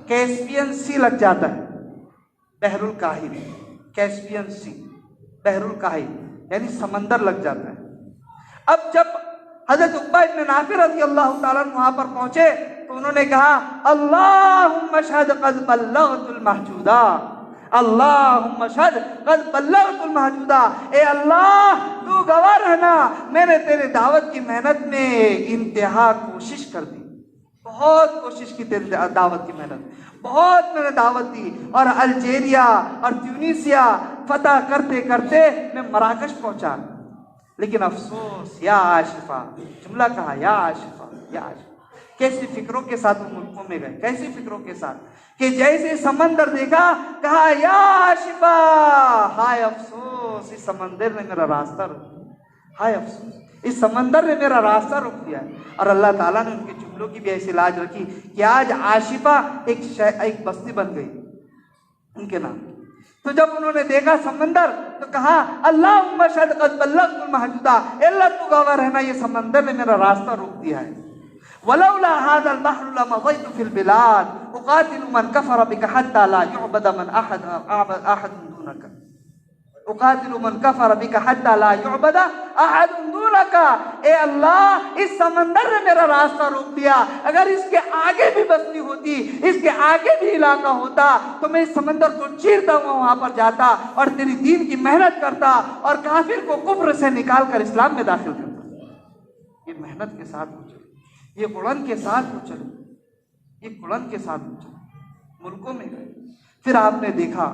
کیسپین سی لگ جاتا ہے، بحر الکاہل، کیسپین سی، بحر الکاہل یعنی سمندر لگ جاتا ہے۔ اب جب حضرت عقبہ ابن نافع رضی اللہ تعالیٰ عنہ وہاں پر پہنچے تو انہوں نے کہا اللہم اشہد قد بلغت المحجودہ، اللہم اشہد قد بلغت المحجودہ، اے اللہ تو گواہ رہنا میں نے تیرے دعوت کی محنت میں انتہا کوشش کر دی، بہت کوشش کی تیری دعوت کی محنت، بہت میں نے دعوت دی، اور الجیریا اور تیونسیا فتح کرتے کرتے میں مراکش پہنچا۔ لیکن افسوس یا عاشفہ، جملہ کہا یا عاشفہ، یا عاشفہ، کیسی فکروں کے ساتھ وہ ملکوں میں گئے، کیسی فکروں کے ساتھ کہ جیسے سمندر دیکھا کہا یا عاشفہ، ہائے افسوس اس سمندر نے میرا راستہ روک دیا، ہائے افسوس اس سمندر نے میرا راستہ روک دیا۔ اور اللہ تعالیٰ نے ان کے جملوں کی بھی ایسی لاج رکھی کہ آج عاشفہ ایک بستی بن گئی ان کے نام۔ تو جب انہوں نے دیکھا سمندر تو کہا اللہم اشہد قد بلغت المحجودہ، اے اللہ تو گواہ رہنا یہ سمندر نے میرا راستہ روک دیا ہے۔ ولولا هذا البحر لمضيت في البلاد اقاتل من كفر بك حتى لا يعبد من احد دونک اقاتل من کفر بک حتی لا یعبد احد دونک. اے اللہ اس سمندر نے میرا راستہ روک دیا، اگر اس کے آگے بھی بستی ہوتی، اس کے آگے بھی علاقہ ہوتا تو میں اس سمندر کو چیرتا ہوا وہاں پر جاتا اور تیری دین کی محنت کرتا اور کافر کو کفر سے نکال کر اسلام میں داخل کرتا. یہ محنت کے ساتھ وہ چلے، یہ اڑن کے ساتھ وہ چلے، یہ اڑن کے ساتھ وہ چلے. ملکوں میں گئے، پھر آپ نے دیکھا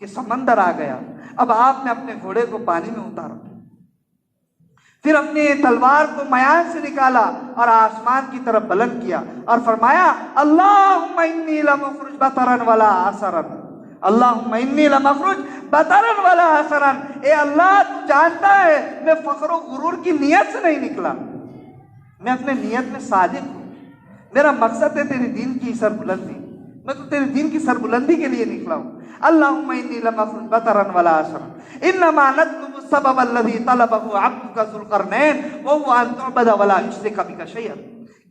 کہ سمندر آ گیا. اب آپ نے اپنے گھوڑے کو پانی میں اتارا، پھر اپنی تلوار کو میان سے نکالا اور آسمان کی طرف بلند کیا اور فرمایا اللہم انی لمخرج بطرا ولا عسرا، اللہم انی لمخرج بطرا ولا عسرا. اے اللہ تو جانتا ہے میں فخر و غرور کی نیت سے نہیں نکلا، میں اپنے نیت میں صادق ہوں، میرا مقصد ہے تیری دین کی سربلندی، میں تو تیری دین کی سربلندی کے لیے نکلا ہوں. اللہم انی لمخرج بطرا ولا عسرا انما نطلب السبب الذي طلبه عبدك ذو القرنین وهو ان تعبد ولا یشرک بک شیئا.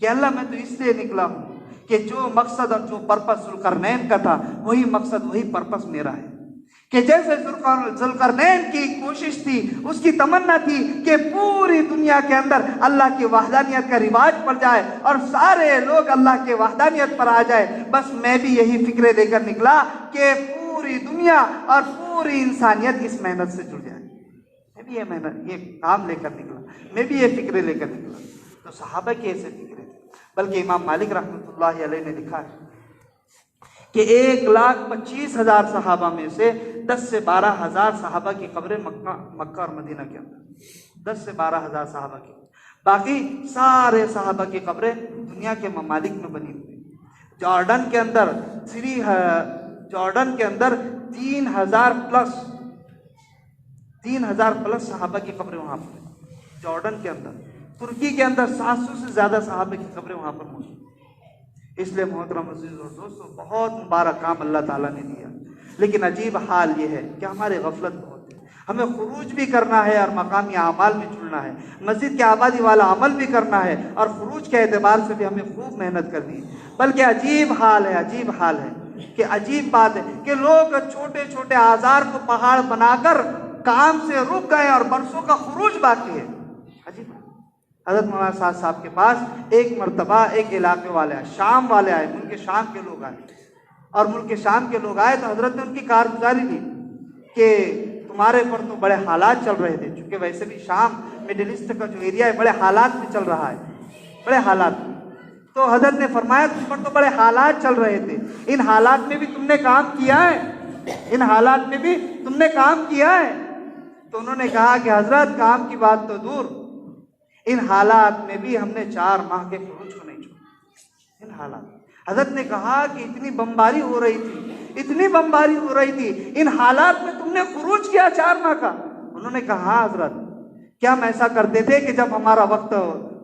کہ اللہ میں تو اس لیے نکلا ہوں کہ جو مقصد اور جو پرپس ذوالقرنین کا تھا وہی مقصد وہی پرپس میرا ہے. کہ جیسے ذوالقرنین کی کوشش تھی، اس کی تمنا تھی کہ پوری دنیا کے اندر اللہ کی وحدانیت کا رواج پڑ جائے اور سارے لوگ اللہ کے وحدانیت پر آ جائے، بس میں بھی یہی فکرے لے کر نکلا کہ پوری دنیا اور پوری انسانیت اس محنت سے جڑ جائے. میں بھی یہ محنت، یہ کام لے کر نکلا، میں بھی یہ فکرے لے کر نکلا. تو صحابہ کے ایسے فکرے تھے. بلکہ امام مالک رحمۃ اللہ علیہ نے لکھا ہے کہ 1,25,000 صحابہ میں سے 10 سے 12,000 صحابہ کی قبریں مکہ اور مدینہ کے اندر، 10 سے 12,000 صحابہ کی، باقی سارے صحابہ کی قبریں دنیا کے ممالک میں بنی ہوئی. جارڈن کے اندر 3,000 پلس صحابہ کی قبریں وہاں پر. جارڈن کے اندر، ترکی کے اندر 700 سے زیادہ صحابہ کی قبریں وہاں پر موجود. اس لیے محترم عزیز اور دوستو، بہت مبارک کام اللہ تعالیٰ نے دیا. لیکن عجیب حال یہ ہے کہ ہمارے غفلت بہت ہے. ہمیں خروج بھی کرنا ہے اور مقامی اعمال بھی جڑنا ہے، مسجد کے آبادی والا عمل بھی کرنا ہے اور خروج کے اعتبار سے بھی ہمیں خوب محنت کرنی ہے. بلکہ عجیب حال ہے کہ عجیب بات ہے کہ لوگ چھوٹے چھوٹے آزار کو پہاڑ بنا کر کام سے رک گئے اور برسوں کا خروج باقی ہے. عجیب. حضرت مولانا صاحب کے پاس ایک مرتبہ ایک علاقے والے آئے، شام والے آئے، ملک شام کے لوگ آئے، اور ملک شام کے لوگ آئے تو حضرت نے ان کی کارگزاری دی کہ تمہارے پر تو بڑے حالات چل رہے تھے، چونکہ ویسے بھی شام مڈل ایسٹ کا جو ایریا ہے بڑے حالات میں چل رہا ہے، بڑے حالات میں. تو حضرت نے فرمایا تم پر تو بڑے حالات چل رہے تھے، ان حالات میں بھی تم نے کام کیا ہے، ان حالات میں بھی تم نے کام کیا ہے. تو انہوں نے کہا کہ حضرت کام کی بات تو دور، ان حالات میں بھی ہم نے 4 ماہ کے خروج کو نہیں چھوڑا. ان حالات حضرت نے کہا کہ اتنی بمباری ہو رہی تھی، ان حالات میں تم نے خروج کیا 4 ماہ کا. انہوں نے کہا ہاں حضرت، کیا ہم ایسا کرتے تھے کہ جب ہمارا وقت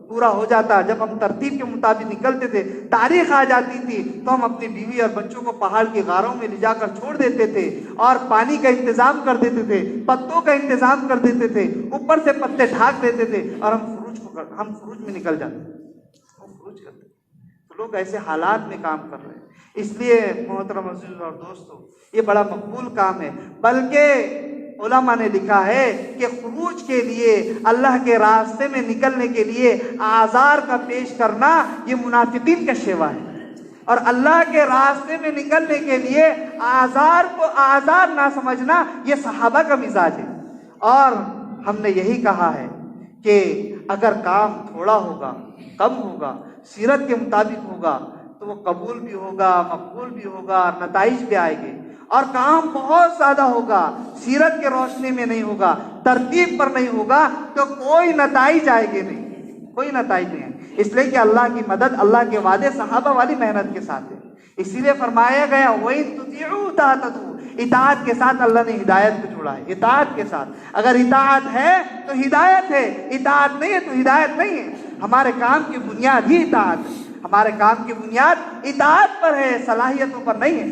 پورا ہو جاتا، جب ہم ترتیب کے مطابق نکلتے تھے، تاریخ آ جاتی تھی تو ہم اپنی بیوی اور بچوں کو پہاڑ کی غاروں میں لے جا کر چھوڑ دیتے تھے اور پانی کا انتظام کر دیتے تھے، پتوں کا انتظام کر دیتے تھے، اوپر سے پتے ڈھانک دیتے تھے اور ہم خروج میں نکل جاتے، ہم خروج کرتے. تو لوگ ایسے حالات میں کام کر رہے ہیں. اس لیے محترم عزیز اور دوستو، یہ بڑا مقبول کام ہے. بلکہ علماء نے لکھا ہے کہ خروج کے لیے، اللہ کے راستے میں نکلنے کے لیے آزار کا پیش کرنا یہ منافقین کا شیوا ہے، اور اللہ کے راستے میں نکلنے کے لیے آزار کو آزار نہ سمجھنا یہ صحابہ کا مزاج ہے. اور ہم نے یہی کہا ہے کہ اگر کام تھوڑا ہوگا، کم ہوگا، سیرت کے مطابق ہوگا تو وہ قبول بھی ہوگا، مقبول بھی ہوگا، نتائج بھی آئے گے. اور کام بہت زیادہ ہوگا، سیرت کے روشنی میں نہیں ہوگا، ترتیب پر نہیں ہوگا تو کوئی نتائج آئے گے نہیں، کوئی نتائج نہیں ہے. اس لیے کہ اللہ کی مدد، اللہ کے وعدے صحابہ والی محنت کے ساتھ ہے. اسی لیے فرمایا گیا وَإِن تُطِيعُوا تَهْتَدُوا، اطاعت کے ساتھ اللہ نے ہدایت کو جوڑا ہے. اطاعت کے ساتھ، اگر اطاعت ہے تو ہدایت ہے، اطاعت نہیں ہے تو ہدایت نہیں ہے. ہمارے کام کی بنیاد ہی اطاعت ہے، ہمارے کام کی بنیاد اطاعت پر ہے، صلاحیتوں پر نہیں ہے.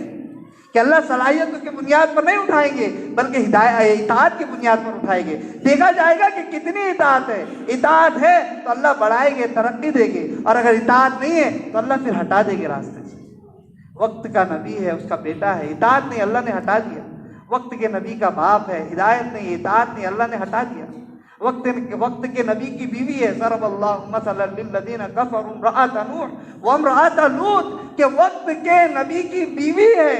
کہ اللہ صلاحیتوں کی بنیاد پر نہیں اٹھائیں گے بلکہ اطاعت کی بنیاد پر اٹھائیں گے. دیکھا جائے گا کہ کتنی اطاعت ہے. اطاعت ہے تو اللہ بڑھائے گے، ترقی دے گے، اور اگر اطاعت نہیں ہے تو اللہ پھر ہٹا دے گے راستے سے. وقت کا نبی ہے، اس کا بیٹا ہے، اطاعت نہیں، اللہ نے ہٹا دیا. وقت کے نبی کا باپ ہے، ہدایت نہیں، اطاعت نہیں، اللہ نے ہٹا دیا۔ وقت کے نبی کی بیوی ہے، ضرب اللہ مثلا للذین کفروا امرأۃ نوح وامرأۃ لوط، کہ وقت کے نبی کی بیوی ہے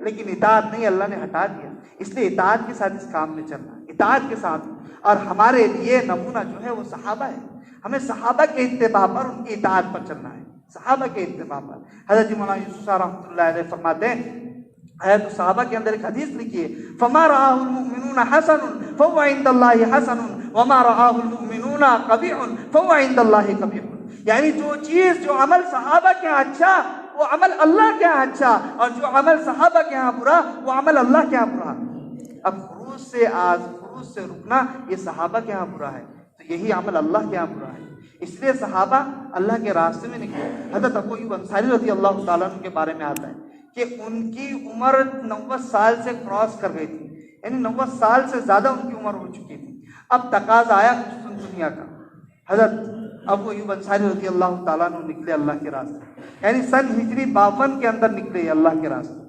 لیکن اطاعت نہیں، اللہ نے ہٹا دیا۔ اس لیے اطاعت کے ساتھ اس کام میں چلنا ہے، اطاعت کے ساتھ۔ اور ہمارے لیے نمونہ جو ہے وہ صحابہ ہے، ہمیں صحابہ کے اتباع پر، ان کی اطاعت پر چلنا ہے، صحابہ کے اتباع پر۔ حضرت مولانا یوسف صاحب رحمۃ اللہ علیہ فرماتے ہیں، ہے تو صحابہ کے اندر ایک حدیث لکھی ہے، فما رآہ المؤمنون حسن فهو عند اللہ حسن وما رآہ المؤمنون قبیح فهو عند اللہ قبیح، یعنی جو چیز، جو عمل صحابہ کے ہاں اچھا وہ عمل اللہ کے ہاں اچھا، اور جو عمل صحابہ کے ہاں برا وہ عمل اللہ کے ہاں برا۔ اب خروج سے رکنا یہ صحابہ کے ہاں برا ہے، تو یہی عمل اللہ کے ہاں برا ہے۔ اس لیے صحابہ اللہ کے راستے میں نکلے۔ حضرت ابو ایوب انصاری رضی اللہ تعالیٰ عنہ کے بارے میں آتا ہے کہ ان کی عمر 90 سال سے کراس کر گئی تھی، یعنی 90 سال سے زیادہ ان کی عمر ہو چکی تھی۔ اب تقاضا آیا کچھ دنیا کا، حضرت ابو ایوب انصاری رضی اللہ تعالیٰ عنہ نکلے اللہ کے راستے، یعنی سن ہجری 52 کے اندر نکلے اللہ کے راستے،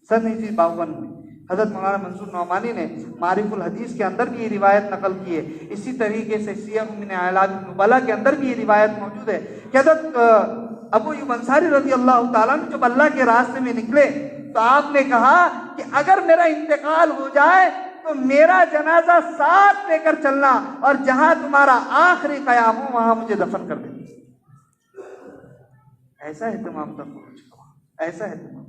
سن ہجری 52 میں۔ حضرت مولانا منصور نعمانی نے معارف الحدیث کے اندر بھی یہ روایت نقل کی ہے، اسی طریقے سے سیر من اعلام النبلاء کے اندر بھی یہ روایت موجود ہے کہ حضرت ابو ایوب انصاری رضی اللہ تعالیٰ عنہ جب اللہ کے راستے میں نکلے تو آپ نے کہا کہ اگر میرا انتقال ہو جائے تو میرا جنازہ ساتھ لے کر چلنا، اور جہاں تمہارا آخری قیام ہو وہاں مجھے دفن کر دینا۔ ایسا اہتمام تھا خروج کا، ایسا اہتمام۔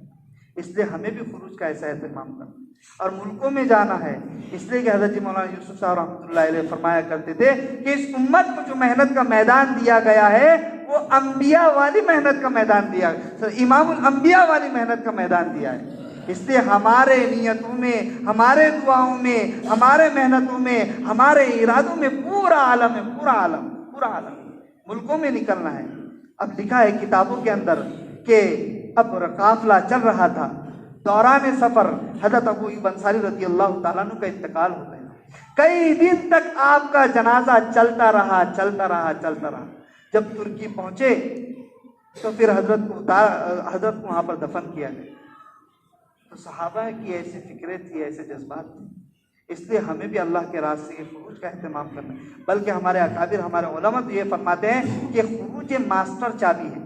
اس لیے ہمیں بھی خروج کا ایسا اہتمام کرنا اور ملکوں میں جانا ہے۔ اس لیے کہ حضرت مولانا یوسف صاحب رحمۃ اللہ علیہ فرمایا کرتے تھے کہ اس امت کو جو محنت کا میدان دیا گیا ہے وہ انبیاء والی محنت کا میدان دیا، امام الانبیاء والی محنت کا میدان دیا ہے۔ اس لیے ہمارے نیتوں میں، ہمارے دعاؤں میں، ہمارے محنتوں میں، ہمارے ارادوں میں پورا عالم ہے، پورا عالم، پورا عالم ملکوں میں نکلنا ہے۔ اب لکھا ہے کتابوں کے اندر کہ اب قافلہ چل رہا تھا، دوران سفر حضرت ابو ایوب انصاری رضی اللہ تعالیٰ عنہ کا انتقال ہو گیا۔ کئی دن تک آپ کا جنازہ چلتا رہا، چلتا رہا، چلتا رہا۔ جب ترکی پہنچے تو پھر حضرت کو وہاں پر دفن کیا گیا۔ تو صحابہ کی ایسی فکریں تھی، ایسے جذبات تھے۔ اس لیے ہمیں بھی اللہ کے راستے کے خروج کا اہتمام کرنا ہے۔ بلکہ ہمارے اکابر، ہمارے علماء تو یہ فرماتے ہیں کہ خروج ماسٹر چابی ہے۔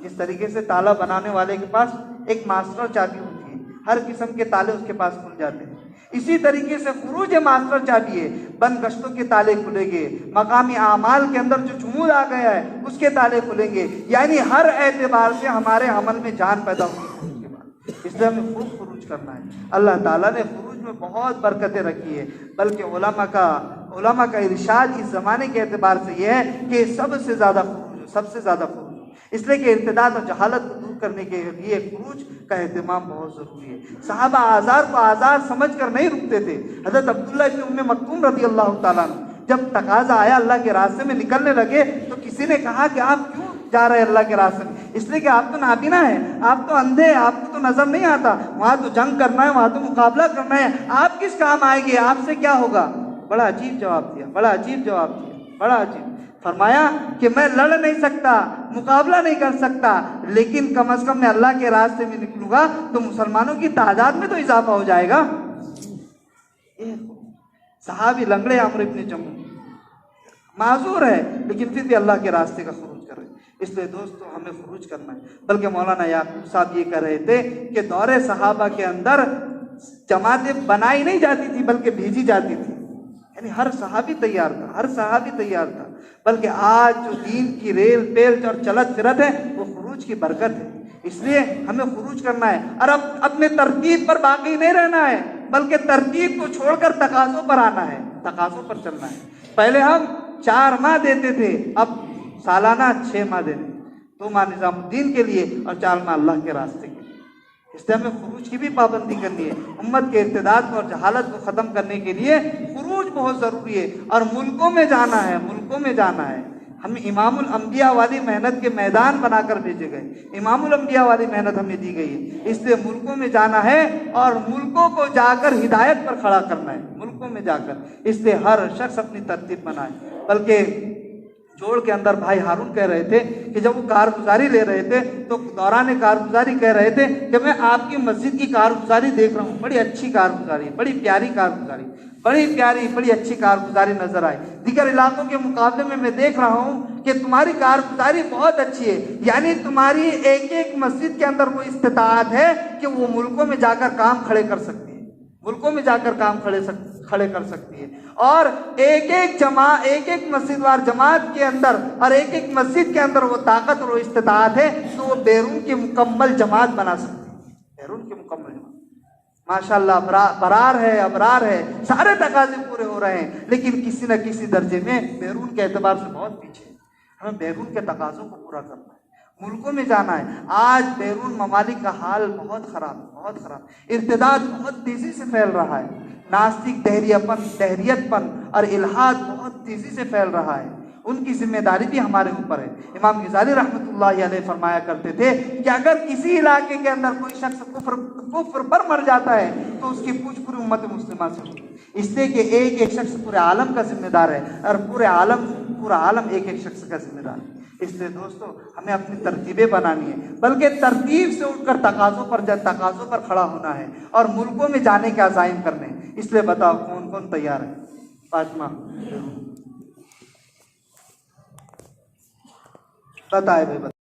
جس طریقے سے تالا بنانے والے کے پاس ایک ماسٹر چابی ہوتی ہے، ہر قسم کے تالے اس کے پاس کھل جاتے ہیں، اسی طریقے سے خروج ماسٹر چابی ہے۔ بند گشتوں کے تالے کھلیں گے، مقامی اعمال کے اندر جو جمود آ گیا ہے اس کے تالے کھلیں گے، یعنی ہر اعتبار سے ہمارے عمل میں جان پیدا ہوگی خروج کے بعد۔ اس لیے ہمیں خوب خروج کرنا ہے۔ اللہ تعالیٰ نے خروج میں بہت برکتیں رکھی ہے، بلکہ علماء کا ارشاد اس زمانے کے اعتبار سے یہ ہے کہ سب سے زیادہ خروج، اس لیے کہ ارتداد اور جہالت کو دور کرنے کے لیے خروج کا اہتمام بہت ضروری ہے۔ صحابہ آزار کو آزار سمجھ کر نہیں رکتے تھے۔ حضرت عبداللہ ابن ام مکتوم رضی اللہ تعالیٰ عنہ جب تقاضا آیا اللہ کے راستے میں نکلنے لگے تو کسی نے کہا کہ آپ کیوں جا رہے ہیں اللہ کے راستے میں؟ اس لیے کہ آپ تو نابینا ہیں، آپ تو اندھے ہیں، آپ کو تو نظر نہیں آتا، وہاں تو جنگ کرنا ہے، وہاں تو مقابلہ کرنا ہے، آپ کس کام آئیں گے؟ آپ سے کیا ہوگا؟ بڑا عجیب جواب دیا، بڑا عجیب جواب دیا، بڑا عجیب۔ فرمایا کہ میں لڑ نہیں سکتا، مقابلہ نہیں کر سکتا، لیکن کم از کم میں اللہ کے راستے میں نکلوں گا تو مسلمانوں کی تعداد میں تو اضافہ ہو جائے گا۔ صحابی لنگڑے عمرو ابن جموح معذور ہے لیکن پھر بھی اللہ کے راستے کا خروج کر رہے۔ اس لیے دوستو ہمیں خروج کرنا ہے۔ بلکہ مولانا یعقوب صاحب یہ کہہ رہے تھے کہ دور صحابہ کے اندر جماعتیں بنائی نہیں جاتی تھی بلکہ بھیجی جاتی تھی، یعنی ہر صحابی تیار تھا، ہر صحابی تیار تھا۔ بلکہ آج جو دین کی ریل پیل اور چلت پھرت ہے وہ خروج کی برکت ہے۔ اس لیے ہمیں خروج کرنا ہے اور اب اپنے ترتیب پر باقی نہیں رہنا ہے بلکہ ترتیب کو چھوڑ کر تقاضوں پر آنا ہے، تقاضوں پر چلنا ہے۔ پہلے ہم 4 ماہ دیتے تھے، اب سالانہ 6 ماہ دیتے، 2 ماہ نظام الدین کے لیے اور 4 ماہ اللہ کے راستے کے لیے۔ اس لیے ہمیں خروج کی بھی پابندی کرنی ہے۔ امت کے ارتداد کو اور جہالت کو ختم کرنے کے لیے خروج بہت ضروری ہے اور ملکوں میں جانا ہے، ملکوں میں جانا ہے۔ ہم امام الانبیاء والی محنت کے میدان بنا کر بھیجے گئے، امام الانبیاء والی محنت ہمیں دی گئی ہے۔ اس لیے ملکوں میں جانا ہے اور ملکوں کو جا کر ہدایت پر کھڑا کرنا ہے، ملکوں میں جا کر۔ اس لیے ہر شخص اپنی ترتیب بنائے۔ بلکہ جوڑ کے اندر بھائی ہارون کہہ رہے تھے کہ جب وہ کارگزاری لے رہے تھے تو دوران کارگزاری کہہ رہے تھے کہ میں آپ کی مسجد کی کارگزاری دیکھ رہا ہوں، بڑی اچھی کارگزاری، بڑی پیاری کارگزاری، بڑی پیاری بڑی اچھی کارگزاری نظر آئی، دیگر علاقوں کے مقابلے میں دیکھ رہا ہوں کہ تمہاری کارگزاری بہت اچھی ہے، یعنی تمہاری ایک ایک مسجد کے اندر وہ استطاعت ہے کہ وہ ملکوں میں جا کر کام کھڑے کر سکتی ہے، ملکوں میں جا کر کام کھڑے کر سکتی ہے، اور ایک ایک مسجد وار جماعت کے اندر اور ایک ایک مسجد کے اندر وہ طاقت اور وہ استطاعت ہے تو وہ بیرون کی مکمل جماعت بنا سکتی ہے، بیرون کی مکمل جماعت۔ ماشاءاللہ برار ہے، ابرار ہے، سارے تقاضے پورے ہو رہے ہیں، لیکن کسی نہ کسی درجے میں بیرون کے اعتبار سے بہت پیچھے ہے۔ ہمیں بیرون کے تقاضوں کو پورا کرنا ہے، ملکوں میں جانا ہے۔ آج بیرون ممالک کا حال بہت خراب ہے، بہت خراب، ارتداد بہت تیزی سے پھیل رہا ہے، ناستک دہریت پن اور الحاد بہت تیزی سے پھیل رہا ہے، ان کی ذمہ داری بھی ہمارے اوپر ہے۔ امام غزالی رحمۃ اللہ علیہ فرمایا کرتے تھے کہ اگر کسی علاقے کے اندر کوئی شخص کفر پر مر جاتا ہے تو اس کی پوچھ پوری امت مسلمہ سے ہوتی ہے، اس لیے کہ ایک ایک شخص پورے عالم کا ذمہ دار ہے، اور پورا عالم ایک ایک شخص کا ذمہ دار ہے۔ اس لیے دوستو ہمیں اپنی ترتیبیں بنانی ہے، بلکہ ترتیب سے اٹھ کر تقاضوں پر کھڑا ہونا ہے اور ملکوں میں جانے کے عزائم کرنے ہیں۔ اس لیے بتاؤ کون کون تیار ہے؟ فاطمہ بتائے بھائی،